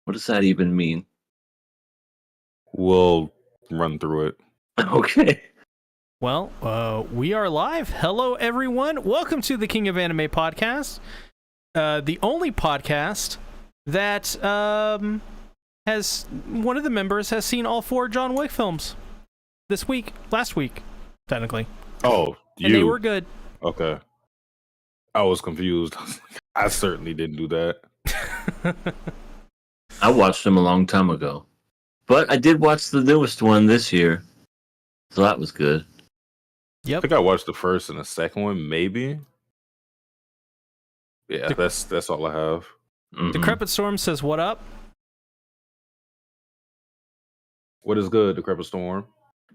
What does that even mean? We'll run through it. Okay. Well, we are live. Hello, everyone. Welcome to the King of Anime Podcast, the only podcast that has one of the members has seen all 4 John Wick films last week, technically. Oh, and they were good. Okay. I was confused. I certainly didn't do that. I watched them a long time ago. But I did watch the newest one this year. So that was good. I Yep. think I watched the first and the second one, maybe. Yeah, that's all I have. Decrepit Storm says, "What up?" What is good, Decrepit Storm?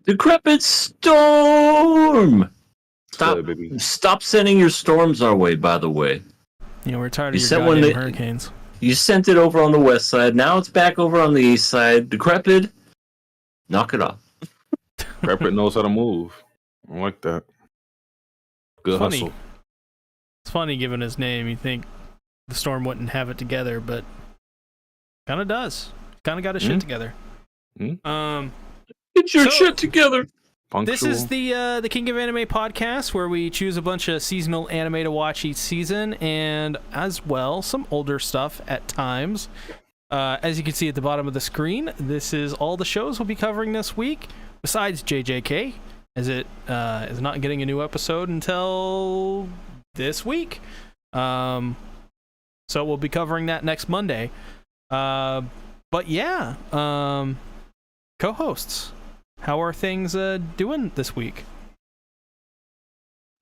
Decrepit Storm! Good, baby. Stop sending your storms our way, by the way. You know, we're tired You of sent your one goddamn that- hurricanes. You sent it over on the west side. Now it's back over on the east side. Decrepit, knock it off. Decrepit knows how to move. I like that. Good Funny. hustle. It's funny given his name. You think the Storm wouldn't have it together, but kind of does. Kind of got his shit together. Get your So- shit together. Punctual. This is the King of Anime podcast, where we choose a bunch of seasonal anime to watch each season, and as well some older stuff at times. As you can see at the bottom of the screen, this is all the shows we'll be covering this week, besides JJK, as it is not getting a new episode until this week. So we'll be covering that next Monday. But yeah, co-hosts, how are things doing this week?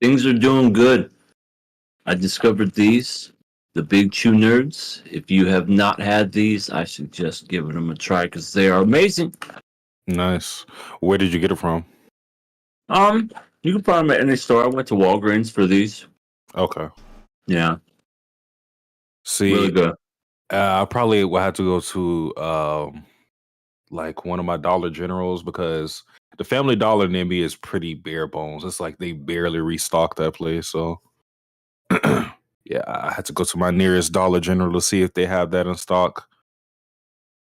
Things are doing good. I discovered these, the Big Chew Nerds. If you have not had these, I suggest giving them a try because they are amazing. Nice. Where did you get it from? You can find them at any store. I went to Walgreens for these. Okay. Yeah, See, really good. I probably will have to go to like one of my Dollar Generals because the Family Dollar near me is pretty bare bones. It's like they barely restock that place. So yeah, I had to go to my nearest Dollar General to see if they have that in stock.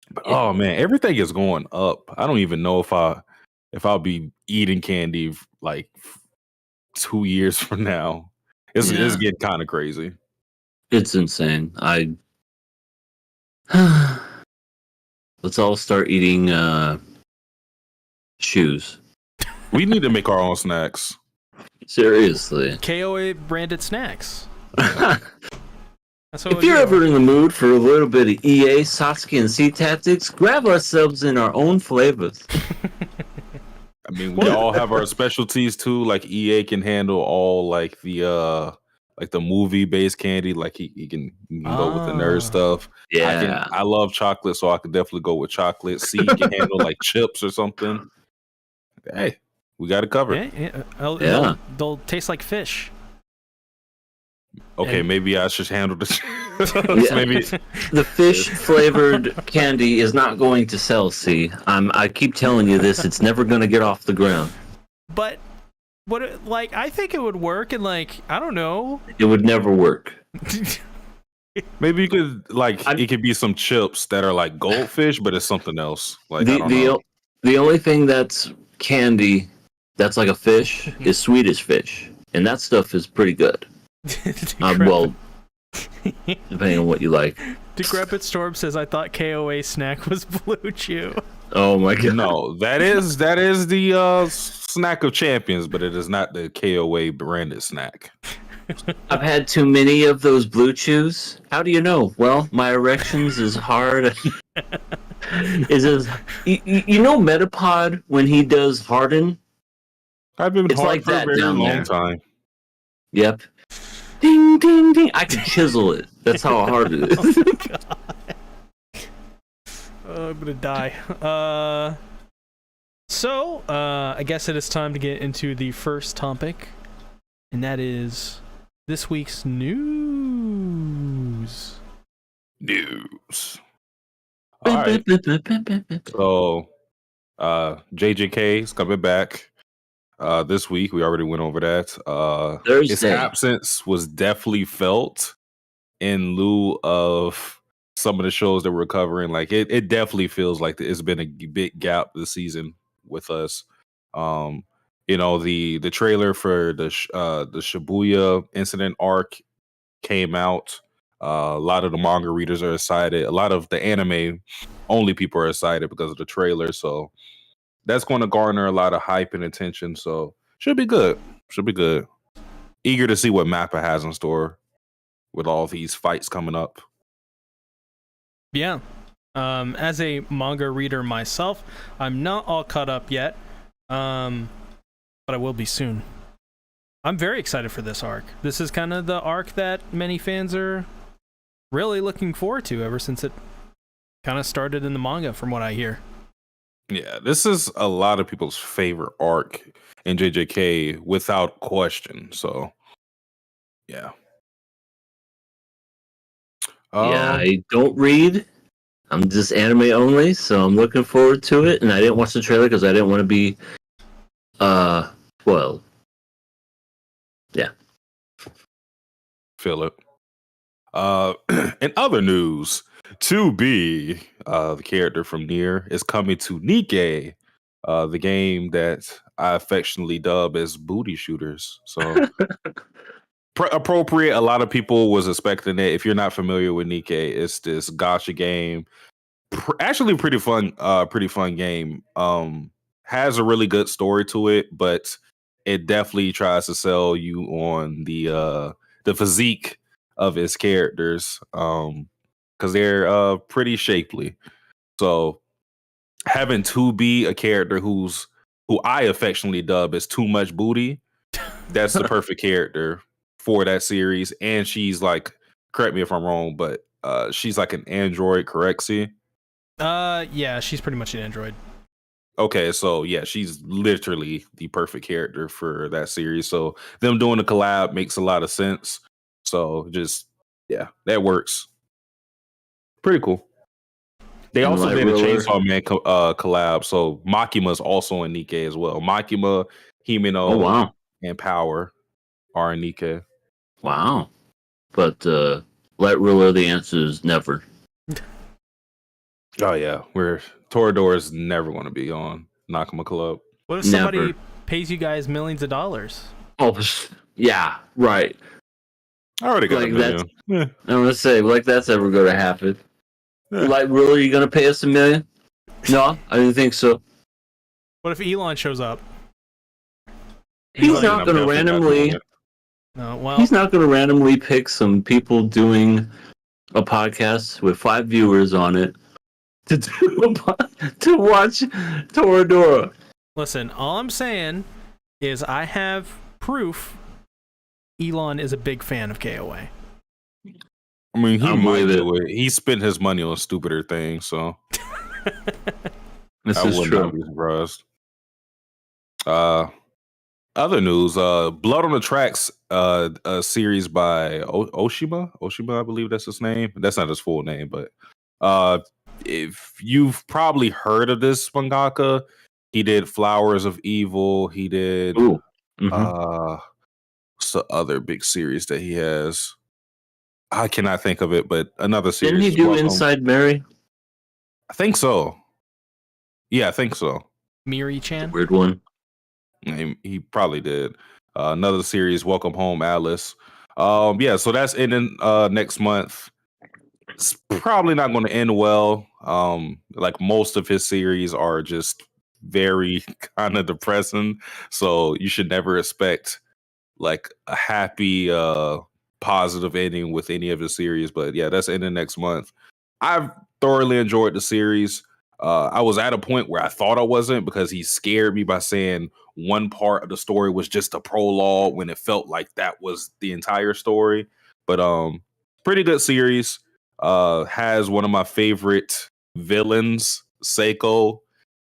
But oh man, everything is going up. I don't even know if I'll be eating candy like 2 years from now. It's getting kind of crazy. It's insane. Let's all start eating shoes. We need to make our own snacks. Seriously. KOA branded snacks. That's what If you're ever in the mood for a little bit of EA, Sasuke, and C Tactics, grab ourselves in our own flavors. I mean, we all have our specialties too. Like EA can handle all like the movie-based candy. Like he can go with the nerd stuff. Yeah. I love chocolate, so I could definitely go with chocolate. C can handle like chips or something. Hey, we got it covered. Yeah. They'll taste like fish. Okay, And- maybe I should handle the Yeah. maybe The fish flavored candy is not going to sell, see. I keep telling you this, it's never going to get off the ground. But I think it would work, and I don't know. It would never work. maybe you could it could be some chips that are like goldfish, but it's something else. Like I don't The know. the only thing that's candy that's like a fish is Swedish fish. And that stuff is pretty good. Well, depending on what you like. Decrepit Storm says, "I thought KOA snack was Blue Chew." Oh my god. No, that is the snack of champions, but it is not the KOA branded snack. I've had too many of those Blue Chews. How do you know? Well, my erections is hard. Is as you know Metapod when he does harden? I've been It's hard like for a that very down long there. time. Yep. Ding ding ding. I can chisel it. That's how hard it is. Oh, I'm gonna die. So I guess it is time to get into the first topic, and that is this week's news. All right. So, JJK is coming back this week. We already went over that. His Thursday. absence was definitely felt in lieu of some of the shows that we're covering. Like it definitely feels like it's been a big gap this season with us. The trailer for the Shibuya incident arc came out. A lot of the manga readers are excited. A lot of the anime only people are excited because of the trailer. So that's going to garner a lot of hype and attention. So should be good. Should be good. Eager to see what Mappa has in store with all these fights coming up. Yeah. As a manga reader myself, I'm not all caught up yet, but I will be soon. I'm very excited for this arc. This is kind of the arc that many fans are really looking forward to ever since it kind of started in the manga, from what I hear. Yeah, this is a lot of people's favorite arc in JJK without question. So, yeah. Yeah, I don't read. I'm just anime only, so I'm looking forward to it. And I didn't watch the trailer because I didn't want to be spoiled. Yeah. Feel it. In other news, 2B, the character from Nier, is coming to Nikkei, the game that I affectionately dub as booty shooters. So appropriate. A lot of people was expecting it. If you're not familiar with Nikkei, it's this gacha game. Actually, pretty fun game. Has a really good story to it, but it definitely tries to sell you on the physique of its characters, because they're pretty shapely. So having 2B a character who I affectionately dub as too much booty, that's the perfect character for that series. And she's like, correct me if I'm wrong, but she's like an android, correct? See? Yeah, she's pretty much an android. Okay, so yeah, she's literally the perfect character for that series. So them doing a collab makes a lot of sense. So just, yeah, that works. Pretty cool. They also did a Chainsaw Man collab. So Makima's also in Nikkei as well. Makima, Himeno, and Power are in Nikkei. Wow. But Light Ruler, the answer is never. Oh yeah, Toradora is never going to be on Nakama Club. What if somebody pays you guys millions of dollars? Oh, yeah, right. I already got a million. I'm gonna say, like that's ever going to happen. Light Ruler, you gonna pay us $1 million? No, I didn't think so. What if Elon shows up? He's not going to randomly. No, well, he's not going to randomly pick some people doing a podcast with 5 viewers on it to watch Toradora. Listen, all I'm saying is I have proof Elon is a big fan of KOA. I mean, he might do it. He spent his money on stupider things, so this I is would true. not be surprised. Other news, Blood on the Tracks, a series by Oshima, I believe that's his name. That's not his full name, but if you've probably heard of this mangaka, he did Flowers of Evil. He did what's the other big series that he has? I cannot think of it, but another series. Didn't he do Inside Mary? I think so. Yeah, I think so. Miri-chan? Weird one. He probably did. Another series, Welcome Home, Alice. Yeah, so that's ending next month. It's probably not going to end well. Like most of his series are just very kind of depressing. So you should never expect like a happy, positive ending with any of his series. But yeah, that's ending next month. I've thoroughly enjoyed the series. I was at a point where I thought I wasn't, because he scared me by saying one part of the story was just a prologue when it felt like that was the entire story. But pretty good series. Has one of my favorite villains, Seiko.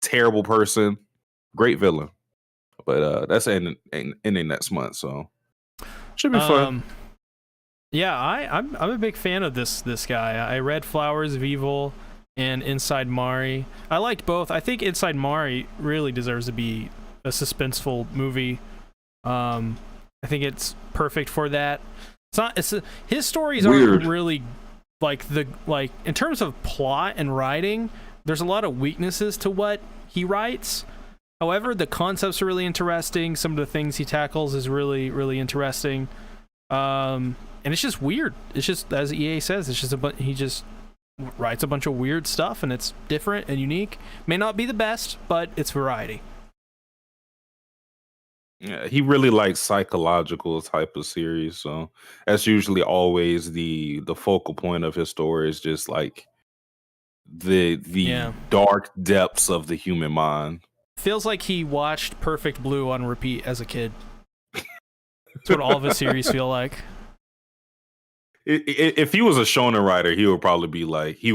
Terrible person, great villain. But that's ending next month, so should be fun. Yeah, I'm a big fan of this guy. I read Flowers of Evil and Inside Mari. I liked both. I think Inside Mari really deserves to be a suspenseful movie. I think it's perfect for that. His stories aren't really in terms of plot and writing, there's a lot of weaknesses to what he writes. However, the concepts are really interesting. Some of the things he tackles is really, really interesting. And it's just weird. It's just, as EA says, it's just he just writes a bunch of weird stuff, and it's different and unique. May not be the best, but it's variety. Yeah, he really likes psychological type of series, so that's usually always the focal point of his story, is just like the dark depths of the human mind. Feels like he watched Perfect Blue on repeat as a kid. That's what all of his series feel like. If he was a shonen writer, he would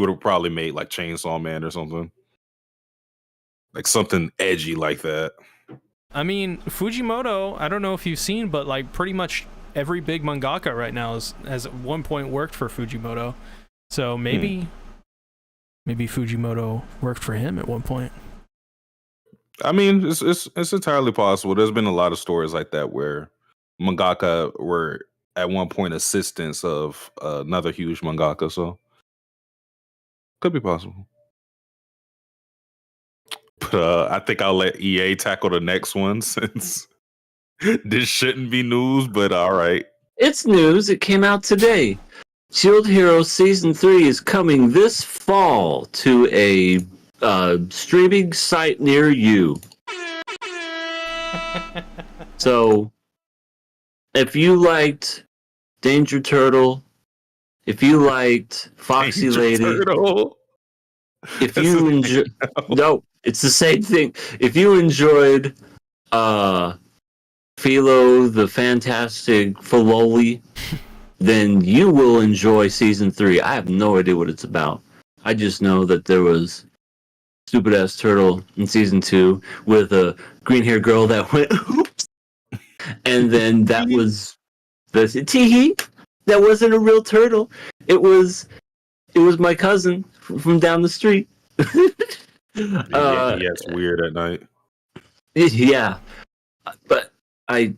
have probably made like Chainsaw Man or something, like something edgy like that. I mean, Fujimoto, I don't know if you've seen, but like pretty much every big mangaka right now has at one point worked for Fujimoto. So maybe Fujimoto worked for him at one point. I mean, it's entirely possible. There's been a lot of stories like that where mangaka were at one point assistants of another huge mangaka, so could be possible. But I think I'll let EA tackle the next one, since this shouldn't be news, but all right. It's news. It came out today. Shield Hero Season 3 is coming this fall to a streaming site near you. So, if you liked Danger Turtle, if you liked Foxy Danger Lady, Turtle. if you enjoy, no, it's the same thing. If you enjoyed Philo the Fantastic Filoli, then you will enjoy Season 3. I have no idea what it's about. I just know that there was stupid ass turtle in Season 2 with a green haired girl that went oops, and then that was the teehee. That wasn't a real turtle. It was my cousin from down the street. Yeah, it's weird at night. Yeah, but I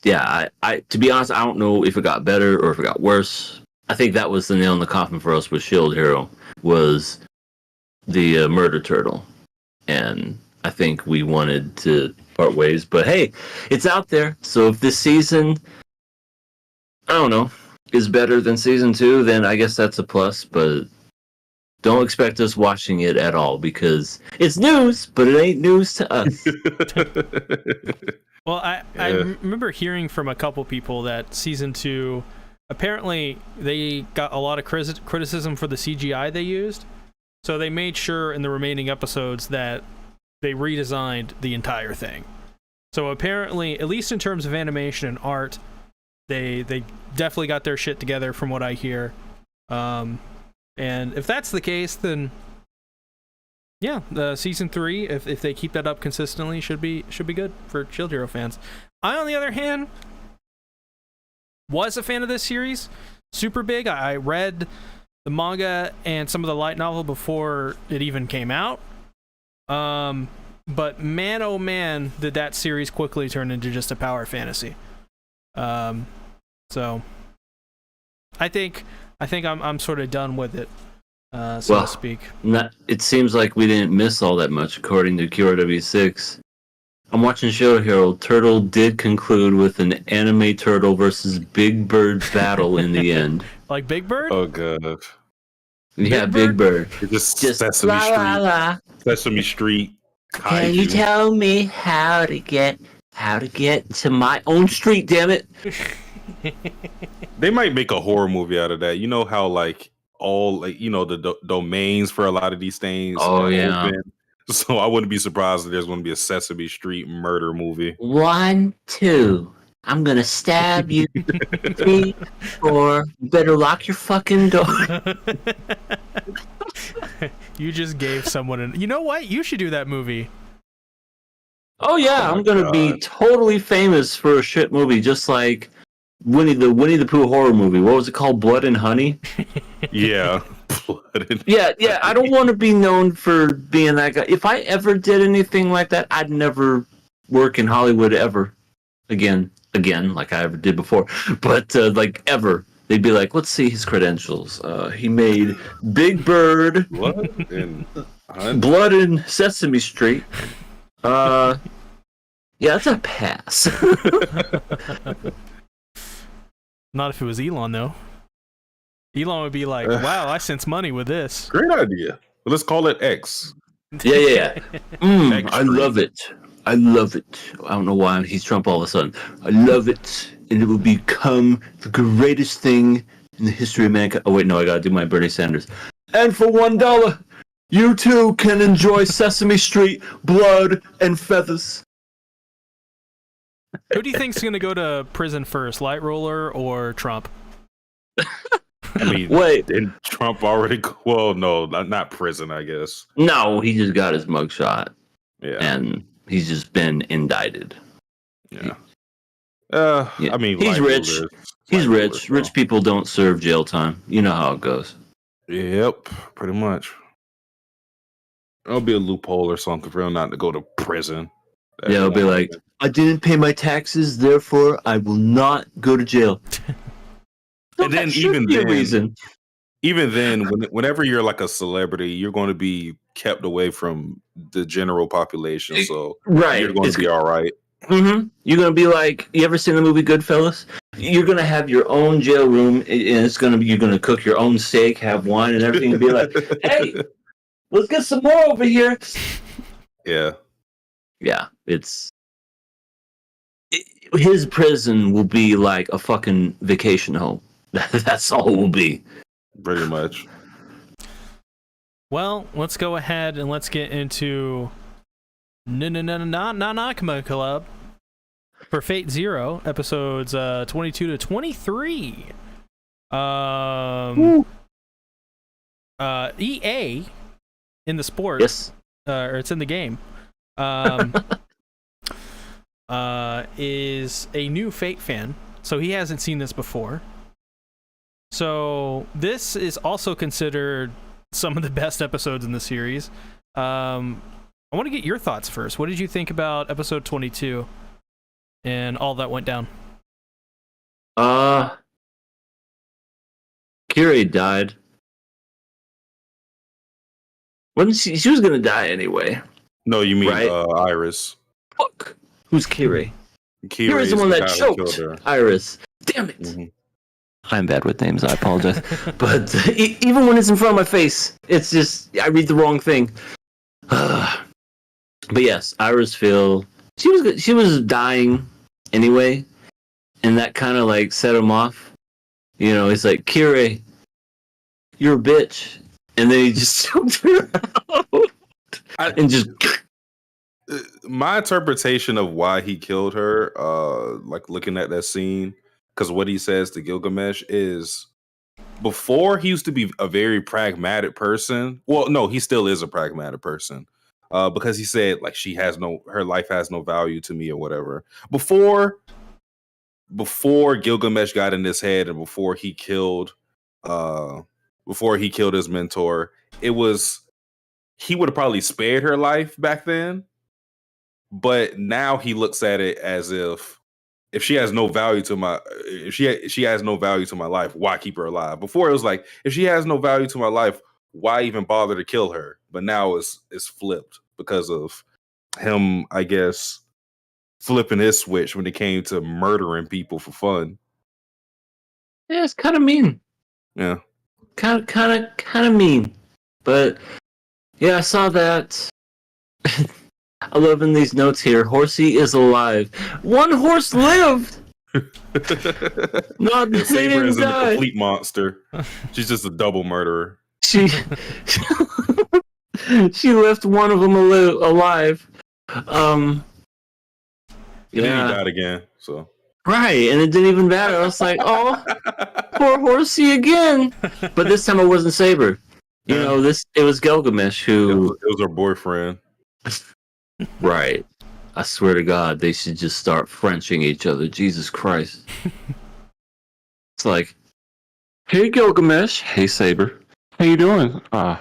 to be honest, I don't know if it got better or if it got worse. I think that was the nail in the coffin for us with Shield Hero, was the murder turtle, and I think we wanted to part ways. But hey, it's out there. So if this season, I don't know, is better than Season 2, then I guess that's a plus. But don't expect us watching it at all, because it's news, but it ain't news to us. Well, I remember hearing from a couple people that Season 2, apparently they got a lot of criticism for the CGI they used. So they made sure in the remaining episodes that they redesigned the entire thing. So apparently, at least in terms of animation and art, they definitely got their shit together from what I hear. And if that's the case, then yeah, the Season 3, if they keep that up consistently, should be good for Shield Hero fans. I, on the other hand, was a fan of this series. Super big. I read the manga and some of the light novel before it even came out. But man, oh man, did that series quickly turn into just a power fantasy. So I think I'm sort of done with it, so to speak. It seems like we didn't miss all that much, according to QRW6. I'm watching Shield Hero. Turtle did conclude with an anime turtle versus Big Bird battle in the end. Like Big Bird? Oh god. Yeah, Big Bird. Just Sesame la, Street. la, la. Sesame Street. Can you tell me how to get to my own street, damn it? They might make a horror movie out of that. You know how like all like the domains for a lot of these things. Oh yeah. Open. So I wouldn't be surprised if there's going to be a Sesame Street murder movie. 1, 2. I'm gonna stab you. 3, 4. You better lock your fucking door. You just gave someone you know what? You should do that movie. Oh yeah, I'm gonna be totally famous for a shit movie, just like Winnie the Pooh horror movie. What was it called? Blood and Honey? Yeah. Blood and Yeah. I don't want to be known for being that guy. If I ever did anything like that, I'd never work in Hollywood ever again, like I ever did before. But like ever. they'd be like, let's see his credentials. He made Big Bird, Blood and Hunt. Blood in Sesame Street. Yeah, that's a pass. Not if it was Elon, though. Elon would be like, wow, I sense money with this. Great idea. Let's call it X. Yeah. I love it. I love it. I don't know why he's Trump all of a sudden. I love it. And it will become the greatest thing in the history of mankind. Oh, wait, no, I gotta do my Bernie Sanders. And for $1, you too can enjoy Sesame Street, blood, and feathers. Who do you think's gonna go to prison first, Light Roller or Trump? I mean, wait, didn't Trump already? Well, no, not prison. I guess. No, he just got his mugshot. Yeah, and he's just been indicted. Yeah. Yeah. I mean, he's rich. He's rich. Rich people don't serve jail time. You know how it goes. Yep, pretty much. There'll be a loophole or something for him not to go to prison. Yeah, it'll be like, I didn't pay my taxes, therefore I will not go to jail. And then even then, whenever you're like a celebrity, you're going to be kept away from the general population. So you're going to be all right. Mm-hmm. You're going to be like, you ever seen the movie Goodfellas? You're going to have your own jail room, and you're going to cook your own steak, have wine and everything, and be like, hey, let's get some more over here. Yeah. Yeah, his prison will be like a fucking vacation home. That's all it will be. Pretty much. Well, let's go ahead and let's get into Nanakama Club for Fate Zero, episodes 22 to 23. EA in the sport, yes, or it's in the game, is a new Fate fan, so he hasn't seen this before. So this is also considered some of the best episodes in the series. I want to get your thoughts first. What did you think about episode 22 and all that went down? Kiri died. She was gonna die anyway. No, you mean right? Iris. Fuck. Who's Kiri? Kiri's the one that choked Iris. Damn it. Mm-hmm. I'm bad with names. I apologize. But even when it's in front of my face, it's just I read the wrong thing. But yes, Iris Phil. She was dying anyway, and that kind of like set him off. You know, it's like Kiri, you're a bitch, and then he just choked her out and just. My interpretation of why he killed her, like looking at that scene, because what he says to Gilgamesh is, before he used to be a very pragmatic person. Well, no, he still is a pragmatic person, because he said like her life has no value to me or whatever. Before Gilgamesh got in his head and before he killed his mentor, he would have probably spared her life back then. But now he looks at it as if she has no value to my life, why keep her alive? Before it was like, if she has no value to my life, why even bother to kill her? But now it's flipped because of him, I guess, flipping his switch when it came to murdering people for fun. Yeah, it's kind of mean. Yeah, kind of mean. But yeah, I saw that. I love in these notes here. Horsey is alive. One horse lived. Not the Saber isn't die. a complete monster. She's just a double murderer. She left one of them alive. And then he died again. So right, and it didn't even matter. I was like, oh, poor Horsey again. But this time it wasn't Saber. You know, it was Gilgamesh who. It was her boyfriend. Right. I swear to God, they should just start Frenching each other. Jesus Christ. It's like, hey Gilgamesh, hey Saber, how you doing? I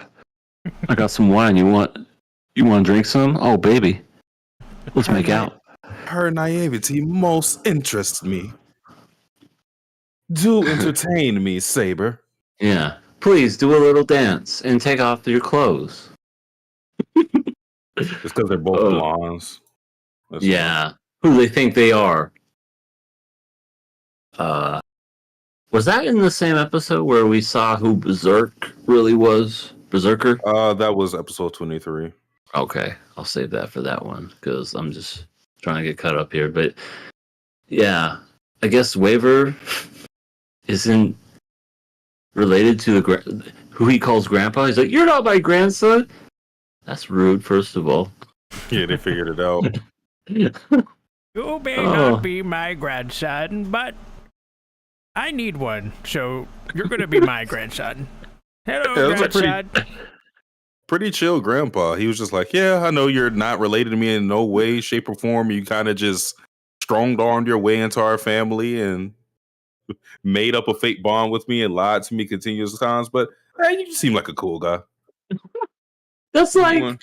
got some wine. You want to drink some? Oh baby, let's make out. Her naivety most interests me. Do entertain me, Saber. Yeah. Please do a little dance and take off your clothes. It's because they're both blondes. That's yeah. Who they think they are. Was that in the same episode where we saw who Berserk really was? Berserker? That was episode 23. Okay. I'll save that for that one because I'm just trying to get caught up here. But yeah, I guess Waver isn't related to who he calls grandpa. He's like, "You're not my grandson." That's rude, first of all. Yeah, they figured it out. You may not be my grandson, but I need one, so you're gonna be my grandson. Hello, grandson. Pretty chill grandpa. He was just like, yeah, I know you're not related to me in no way, shape, or form. You kind of just strong-armed your way into our family and made up a fake bond with me and lied to me continuous times. But hey, you seem like a cool guy. That's like,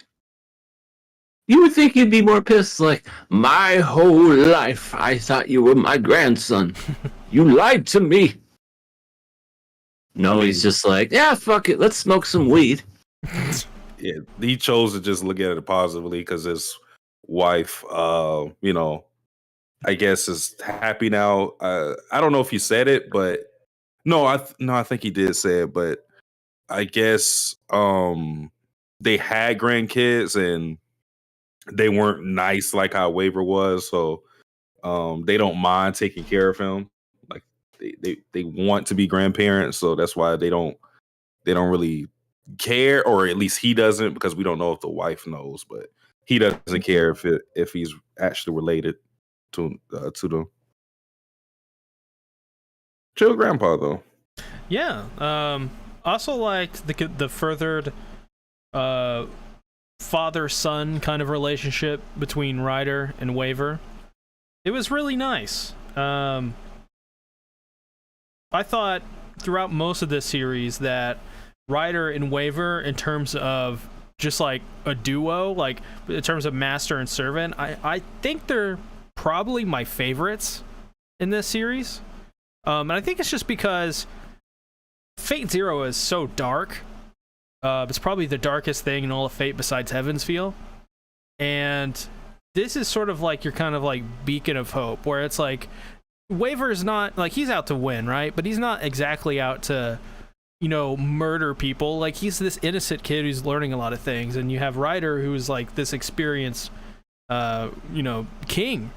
you would think you'd be more pissed. Like, my whole life, I thought you were my grandson. You lied to me. No, he's just like, yeah, fuck it. Let's smoke some weed. Yeah, he chose to just look at it positively because his wife, I guess is happy now. I don't know if he said it, but I think he did say it. But I guess they had grandkids and they weren't nice like how Waver was, so they don't mind taking care of him. Like they want to be grandparents, so that's why they don't really care, or at least he doesn't, because we don't know if the wife knows, but he doesn't care if he's actually related to them. Chill grandpa though. Yeah. Also liked the furthered father-son kind of relationship between Ryder and Waver. It was really nice. I thought throughout most of this series that Ryder and Waver, in terms of just like a duo, like in terms of master and servant, I think they're probably my favorites in this series. And I think it's just because Fate Zero is so dark. It's probably the darkest thing in all of Fate besides Heaven's Feel. And this is sort of like your kind of like beacon of hope, where it's like Waver's not like, he's out to win, right? But he's not exactly out to, murder people. Like, he's this innocent kid who's learning a lot of things. And you have Ryder, who's like this experienced, king.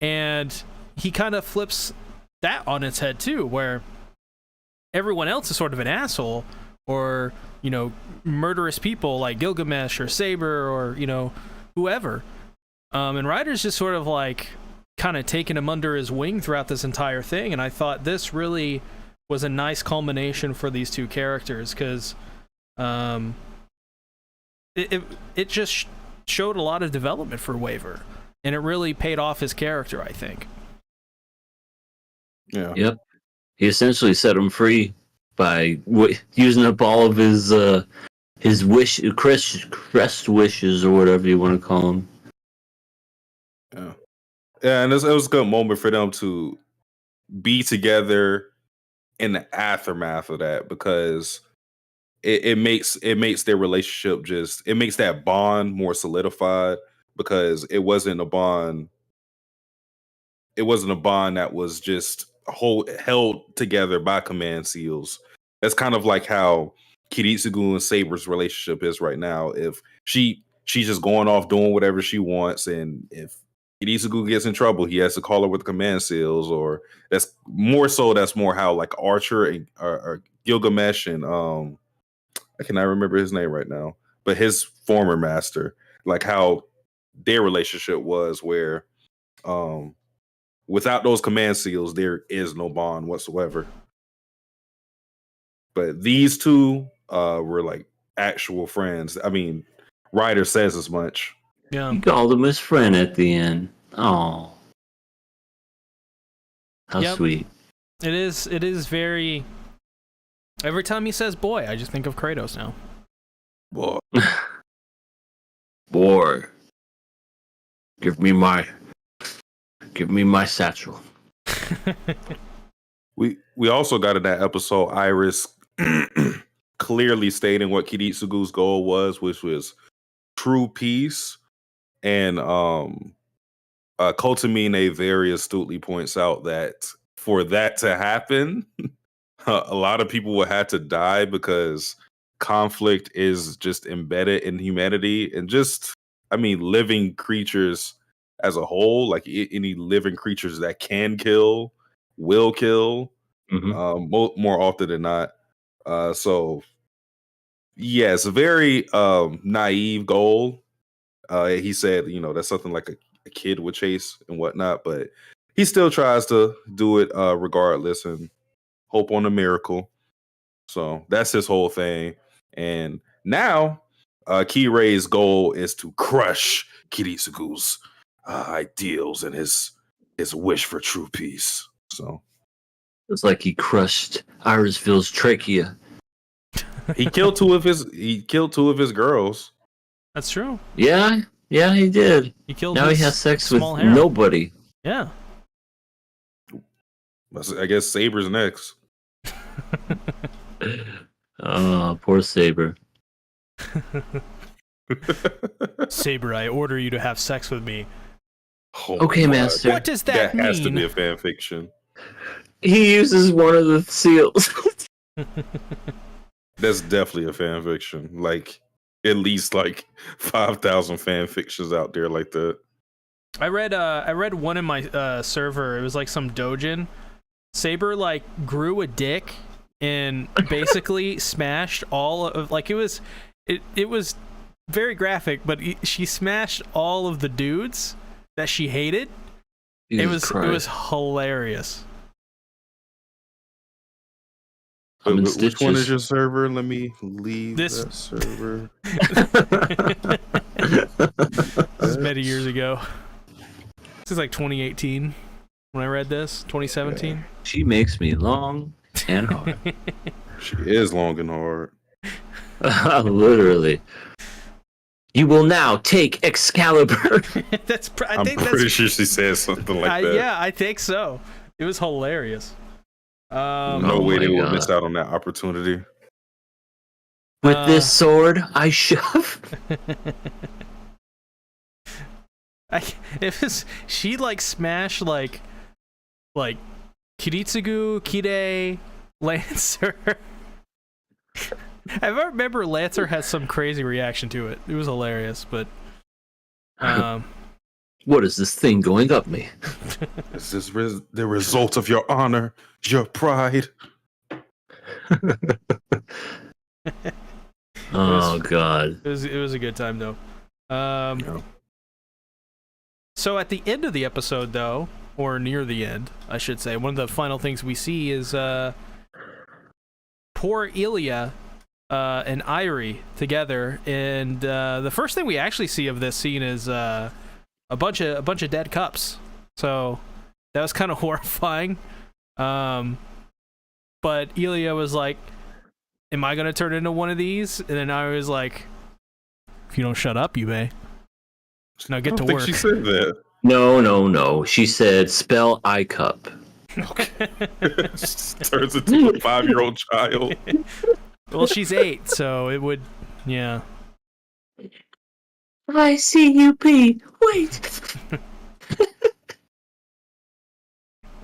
And he kind of flips that on its head too, where everyone else is sort of an asshole, or murderous people like Gilgamesh or Saber or whoever, and Ryder's just sort of like kind of taking him under his wing throughout this entire thing. And I thought this really was a nice culmination for these two characters, because it just showed a lot of development for Waver, and it really paid off his character, I think. Yeah. Yep. He essentially set him free by using up all of his crest wishes, or whatever you want to call them. Yeah, and it was a good moment for them to be together in the aftermath of that, because it makes their relationship it makes that bond more solidified, because it wasn't a bond that was just held together by command seals. That's kind of like how Kiritsugu and Saber's relationship is right now. If she's just going off doing whatever she wants, and if Kiritsugu gets in trouble, he has to call her with command seals. Or that's more how like Archer and or Gilgamesh and I cannot remember his name right now, but his former master, like how their relationship was, where without those command seals, there is no bond whatsoever. But these two were like actual friends. I mean, Ryder says as much. Yeah. He called him his friend at the end. Oh, how sweet. It is very... Every time he says boy, I just think of Kratos now. Boy. Boy. Give me my satchel. We also got in that episode Iris clearly stating what Kiritsugu's goal was, which was true peace. And Kotamine very astutely points out that for that to happen, a lot of people will have to die because conflict is just embedded in humanity and just, I mean, living creatures as a whole, like any living creatures that can kill, will kill, more often than not. So, yeah, it's a very naive goal. He said, that's something like a kid would chase and whatnot, but he still tries to do it regardless and hope on a miracle. So that's his whole thing. And now, Kirei's goal is to crush Kiritsugu's ideals and his wish for true peace. So It's like he crushed Irisville's trachea. he killed two of his girls. That's true. Yeah, he did. He killed. Now he has sex with harem. nobody. Yeah. I guess Saber's next. Oh, poor Saber. Saber, I order you to have sex with me. Oh, okay, God. Master. What does that mean? That has to be a fan fiction. He uses one of the seals. That's definitely a fan fiction. Like at least like 5,000 fan fictions out there like that. I read one in my server. It was like some dojin. Saber like grew a dick and basically smashed all of it was very graphic, but she smashed all of the dudes that she hated. It was hilarious. Which one is your server? Let me leave that server. This is many years ago. This is like 2018 when I read this. 2017. Yeah. She makes me long and hard. She is long and hard. Literally. You will now take Excalibur. I'm pretty sure she said something like that. Yeah, I think so. It was hilarious. No way they will miss out on that opportunity. With this sword, I shove. She like smashed like Kiritsugu, Kide, Lancer. I remember Lancer has some crazy reaction to it. It was hilarious, but what is this thing going up me? Is this the result of your honor, your pride? Oh God! It was a good time though. So at the end of the episode, though, or near the end, I should say, one of the final things we see is poor Ilya and Irie together, and the first thing we actually see of this scene is a bunch of dead cups. So that was kind of horrifying. But Ilya was like, "Am I gonna turn into one of these?" And then Irie was like, "If you don't shut up, you may." Now get to work. She said that. No. She said, "Spell I cup." Okay. Turns into a 5-year-old child. Well, she's 8, so it would, yeah. ICUP. Wait.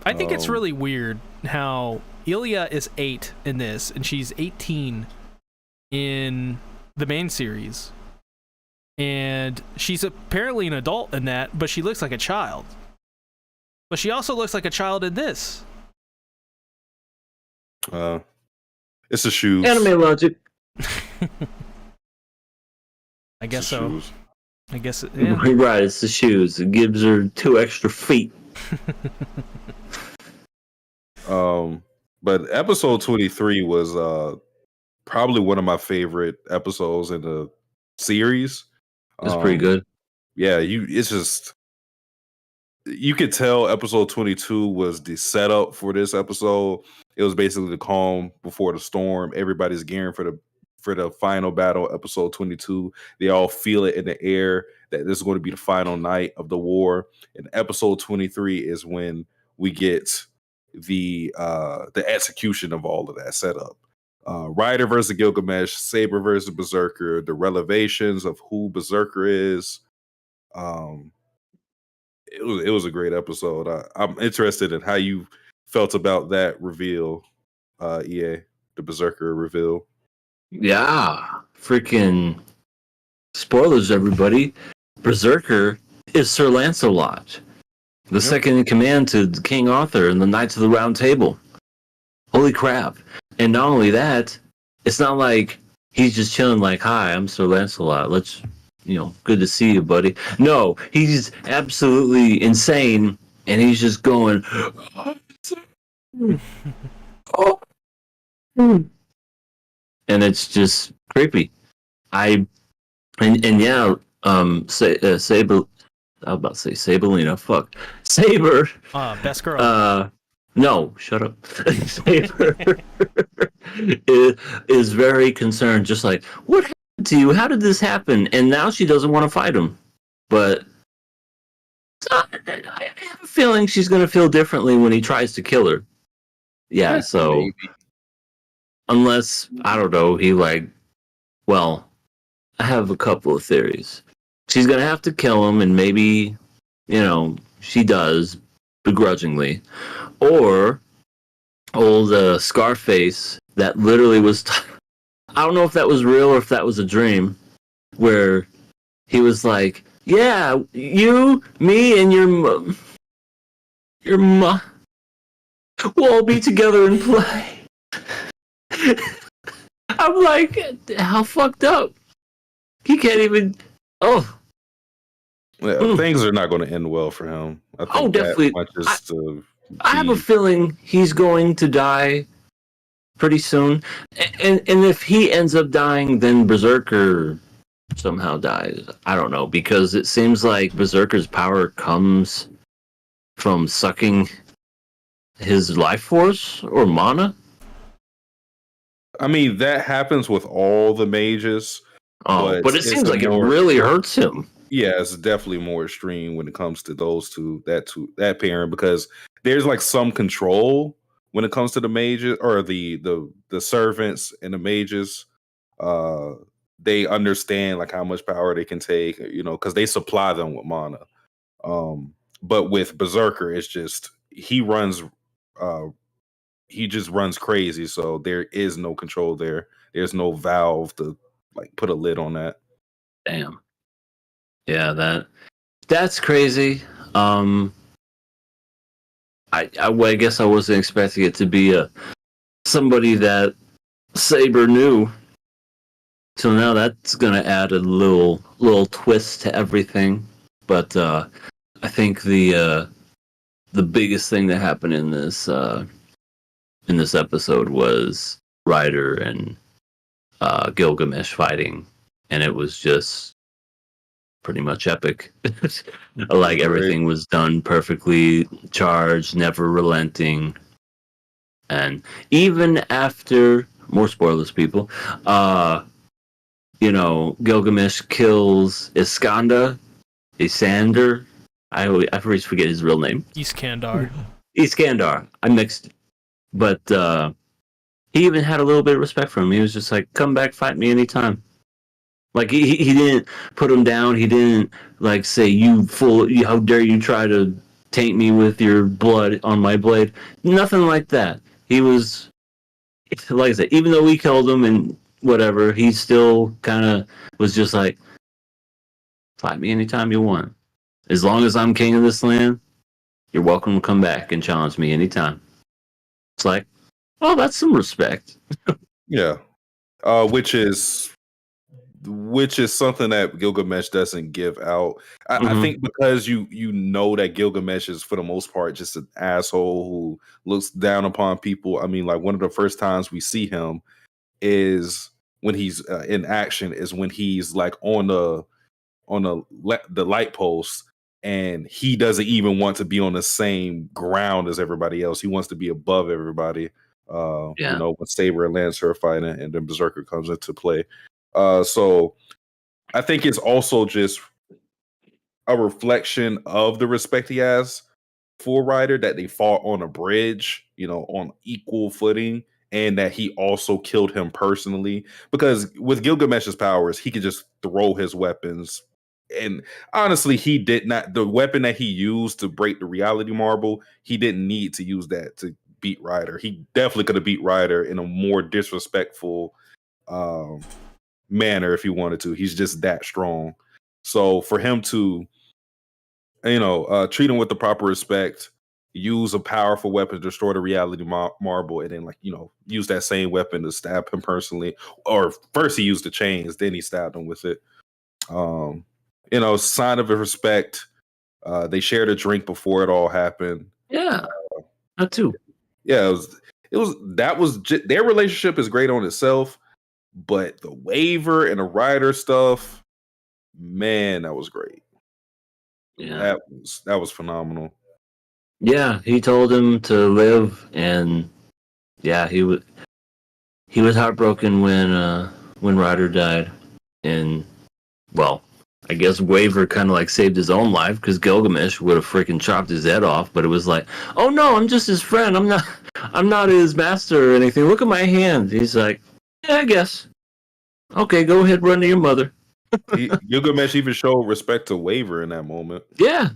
I think it's really weird how Ilya is 8 in this, and she's 18 in the main series. And she's apparently an adult in that, but she looks like a child. But she also looks like a child in this. It's the shoes. Anime logic. I guess so. Shoes. I guess, yeah. Right, it's the shoes. It gives her 2 extra feet. But episode 23 was probably one of my favorite episodes in the series. It's pretty good. Yeah, it's just, you could tell episode 22 was the setup for this episode. It was basically the calm before the storm. Everybody's gearing for the final battle, episode 22. They all feel it in the air that this is going to be the final night of the war. And episode 23 is when we get the execution of all of that setup. Ryder versus Gilgamesh, Saber versus Berserker, the revelations of who Berserker is. It was a great episode. I'm interested in how you felt about that reveal, EA, the Berserker reveal. Yeah, freaking spoilers, everybody. Berserker is Sir Lancelot, the second in command to King Arthur and the Knights of the Round Table. Holy crap. And not only that, it's not like he's just chilling like, hi, I'm Sir Lancelot. Let's, good to see you, buddy. No, he's absolutely insane, and he's just going, oh. And it's just creepy. Saber, I was about to say Sabelina. Fuck. Saber. Best girl. No, shut up. Saber is very concerned, just like, what happened to you? How did this happen? And now she doesn't want to fight him. But I have a feeling she's going to feel differently when he tries to kill her. Yeah, so maybe. Unless, I don't know, I have a couple of theories. She's going to have to kill him, and maybe, she does, begrudgingly. Or old Scarface, that literally was... I don't know if that was real or if that was a dream, where he was like, yeah, you, me, and your mom will all be together and play. I'm like, how fucked up? He can't even... Oh. Yeah, things are not going to end well for him. I think definitely. I have a feeling he's going to die pretty soon. And if he ends up dying, then Berserker somehow dies. I don't know, because it seems like Berserker's power comes from sucking his life force or mana. I mean, that happens with all the mages. But it seems like it really hurts him. Yeah, it's definitely more extreme when it comes to that pairing, because there's like some control when it comes to the mages or the servants and the mages. They understand like how much power they can take, because they supply them with mana. But with Berserker, it's just he just runs crazy, so there is no control there. There's no valve to like put a lid on that. Damn. Yeah, that's crazy. I guess I wasn't expecting it to be somebody that Saber knew. So now that's gonna add a little twist to everything. But I think the biggest thing that happened in this episode was Ryder and Gilgamesh fighting, and it was just pretty much epic. Like everything was done perfectly, charged, never relenting. And even after, more spoilers, people, Gilgamesh kills Iskander. I always forget his real name. Iskandar. I mixed. But he even had a little bit of respect for him. He was just like, come back, fight me anytime. Like, he didn't put him down. He didn't, like, say, how dare you try to taint me with your blood on my blade. Nothing like that. He was, like I said, even though we killed him and whatever, he still kind of was just like, fight me anytime you want. As long as I'm king of this land, you're welcome to come back and challenge me anytime. It's like, oh, that's some respect. Yeah. Which is something that Gilgamesh doesn't give out. I think because you know that Gilgamesh is, for the most part, just an asshole who looks down upon people. I mean, like, one of the first times we see him is when he's in action, is when he's like on the light post, and he doesn't even want to be on the same ground as everybody else. He wants to be above everybody. When Saber and Lancer are fighting, and then Berserker comes into play. So I think it's also just a reflection of the respect he has for Ryder, that they fought on a bridge, on equal footing, and that he also killed him personally. Because with Gilgamesh's powers, he could just throw his weapons. And honestly, he did not. The weapon that he used to break the reality marble, he didn't need to use that to beat Ryder. He definitely could have beat Ryder in a more disrespectful manner if he wanted to. He's just that strong. So for him to, treat him with the proper respect, use a powerful weapon to destroy the reality marble, and then use that same weapon to stab him personally. Or first he used the chains, then he stabbed him with it. Sign of respect. They shared a drink before it all happened. Yeah, that too. Yeah, their relationship is great on itself, but the waiver and the Ryder stuff, man, that was great. Yeah, that was phenomenal. Yeah, he told him to live, and yeah, he was heartbroken when Ryder died, and well, I guess Waver kind of like saved his own life because Gilgamesh would have freaking chopped his head off. But it was like, oh no, I'm just his friend. I'm not his master or anything. Look at my hand. He's like, yeah, I guess. Okay, go ahead, run to your mother. Gilgamesh even showed respect to Waver in that moment. Yeah,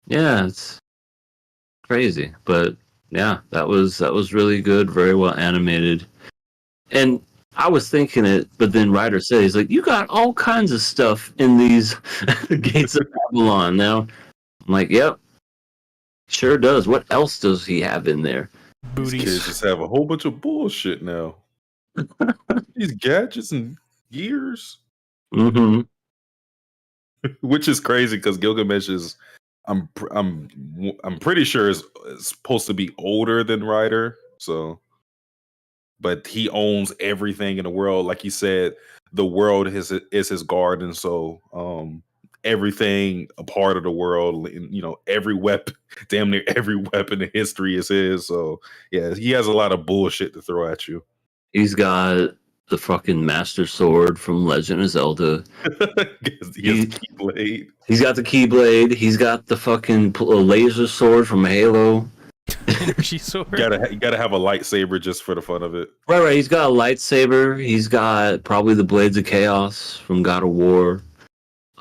it's crazy, but yeah, that was really good, very well animated, and I was thinking it, but then Ryder said, he's like, you got all kinds of stuff in these Gates of Babylon now. I'm like, yep, sure does. What else does he have in there? Booties. These kids just have a whole bunch of bullshit now. These gadgets and gears. Mm-hmm. Which is crazy because Gilgamesh is, I'm pretty sure is supposed to be older than Ryder, so. But he owns everything in the world. Like he said, the world is his garden. So everything a part of the world, every weapon, damn near every weapon in history is his. So yeah, he has a lot of bullshit to throw at you. He's got the fucking Master Sword from Legend of Zelda. He has the Keyblade. He's got the Keyblade. He's got the fucking laser sword from Halo. Energy sword. You gotta have a lightsaber just for the fun of it. Right. He's got a lightsaber. He's got probably the Blades of Chaos from God of War.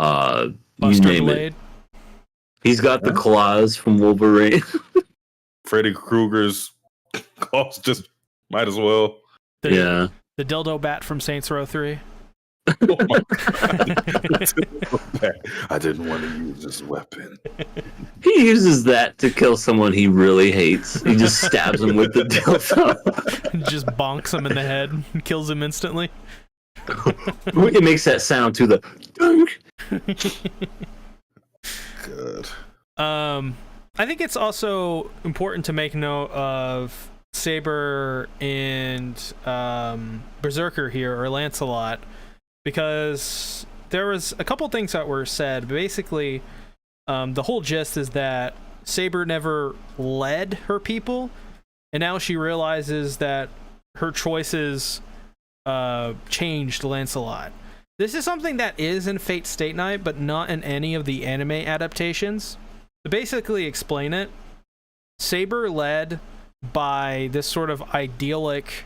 You name Blade. it. He's got the claws from Wolverine. Freddy Krueger's claws just might as well. The dildo bat from Saints Row 3. Oh my God. I didn't want to use this weapon. He uses that to kill someone he really hates. He just stabs him with the dildo. Just bonks him in the head and kills him instantly. It makes that sound to the dunk. Good. I think it's also important to make note of Saber and Berserker here, or Lancelot, because there was a couple things that were said. Basically, the whole gist is that Saber never led her people, and now she realizes that her choices changed Lancelot. This is something that is in Fate Stay Night, but not in any of the anime adaptations. To basically explain it, Saber led by this sort of idyllic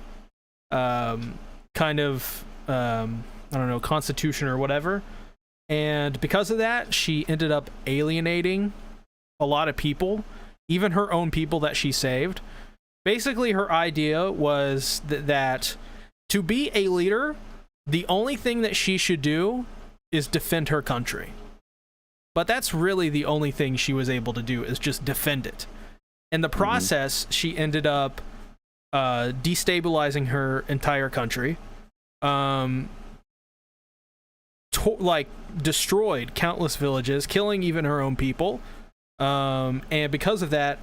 kind of I don't know, constitution or whatever, and because of that she ended up alienating a lot of people, even her own people that she saved. Basically her idea was that to be a leader, the only thing that she should do is defend her country. But that's really the only thing she was able to do, is just defend it. In the process, she ended up destabilizing her entire country, destroyed countless villages, killing even her own people. And because of that,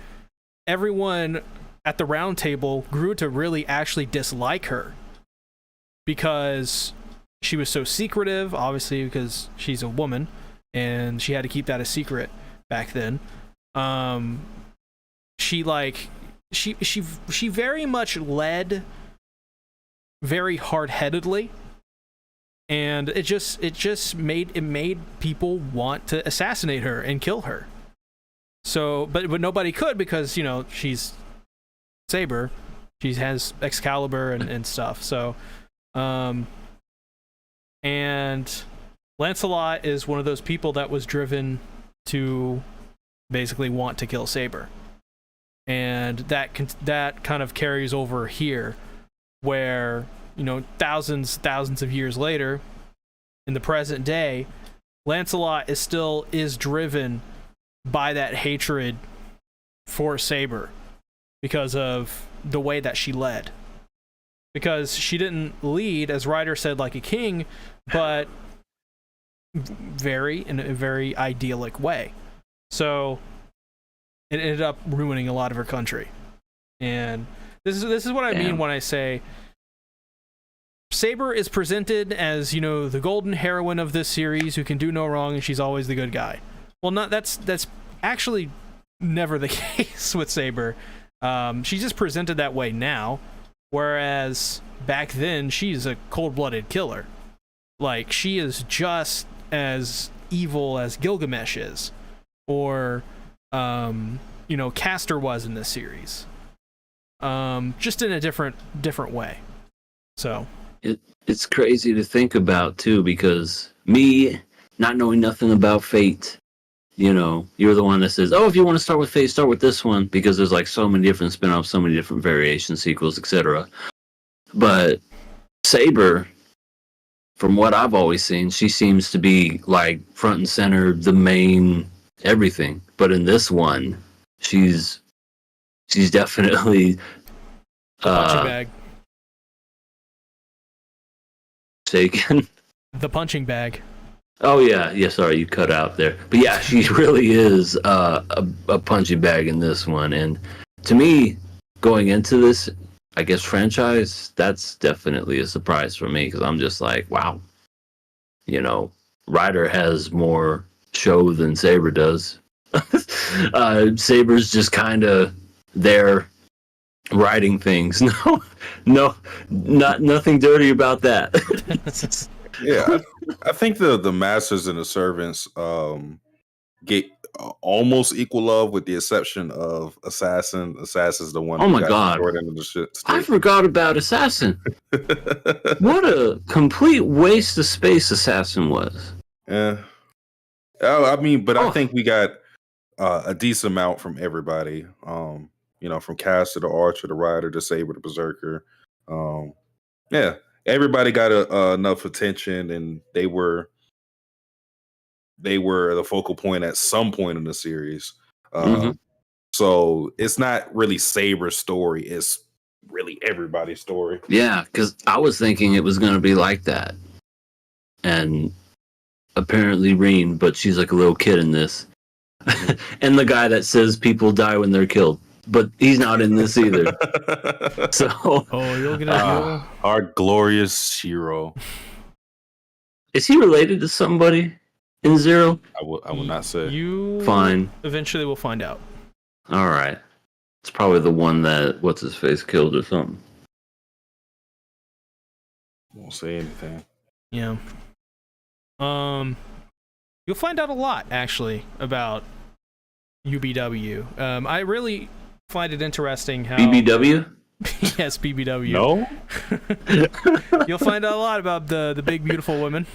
everyone at the round table grew to really actually dislike her, because she was so secretive, obviously because she's a woman and she had to keep that a secret back then. She very much led very hard-headedly, and it made people want to assassinate her and kill her. So, but nobody could because she's Saber. She has Excalibur and stuff. So, and Lancelot is one of those people that was driven to basically want to kill Saber, and that kind of carries over here, where thousands of years later, in the present day, Lancelot is driven by that hatred for Saber because of the way that she led. Because she didn't lead, as Ryder said, like a king, but in a very idyllic way. So it ended up ruining a lot of her country. And this is what I mean when I say Saber is presented as, the golden heroine of this series who can do no wrong and she's always the good guy. Well, that's actually never the case with Saber. She's just presented that way now, whereas back then she's a cold-blooded killer. Like, she is just as evil as Gilgamesh is, or Castor was in this series, just in a different way. So it's crazy to think about too, because me not knowing nothing about Fate, you're the one that says, oh, if you want to start with Fate, start with this one, because there's like so many different spin-offs, so many different variations, sequels, etc. But Saber, from what I've always seen, she seems to be like front and center, the main everything. But in this one, she's definitely punching bag. Shaken. The punching bag. Oh yeah, sorry, you cut out there. But yeah, she really is a punching bag in this one. And to me, going into this, I guess, franchise, that's definitely a surprise for me, because I'm just like, wow, Ryder has more show than Saber does. Saber's just kind of there writing things. Nothing dirty about that. Yeah, I think the masters and the servants get almost equal love, with the exception of Assassin. Assassin's the one. Oh my god! I forgot about Assassin. What a complete waste of space Assassin was. Yeah, I mean, but I think we got a decent amount from everybody. From Castor to Archer to Ryder to Saber to Berserker. Yeah. Everybody got enough attention, and they were the focal point at some point in the series. So it's not really Saber's story; it's really everybody's story. Yeah, because I was thinking it was going to be like that, and apparently Reen, but she's like a little kid in this, and the guy that says people die when they're killed. But he's not in this either. So, you'll get our glorious Shiro. Is he related to somebody in Zero? I will not say. You fine. Eventually, we'll find out. All right. It's probably the one that what's his face killed or something. Won't say anything. Yeah. You'll find out a lot actually about UBW. I really find it interesting how BBW? Yes, BBW. No. You'll find out a lot about the big beautiful women.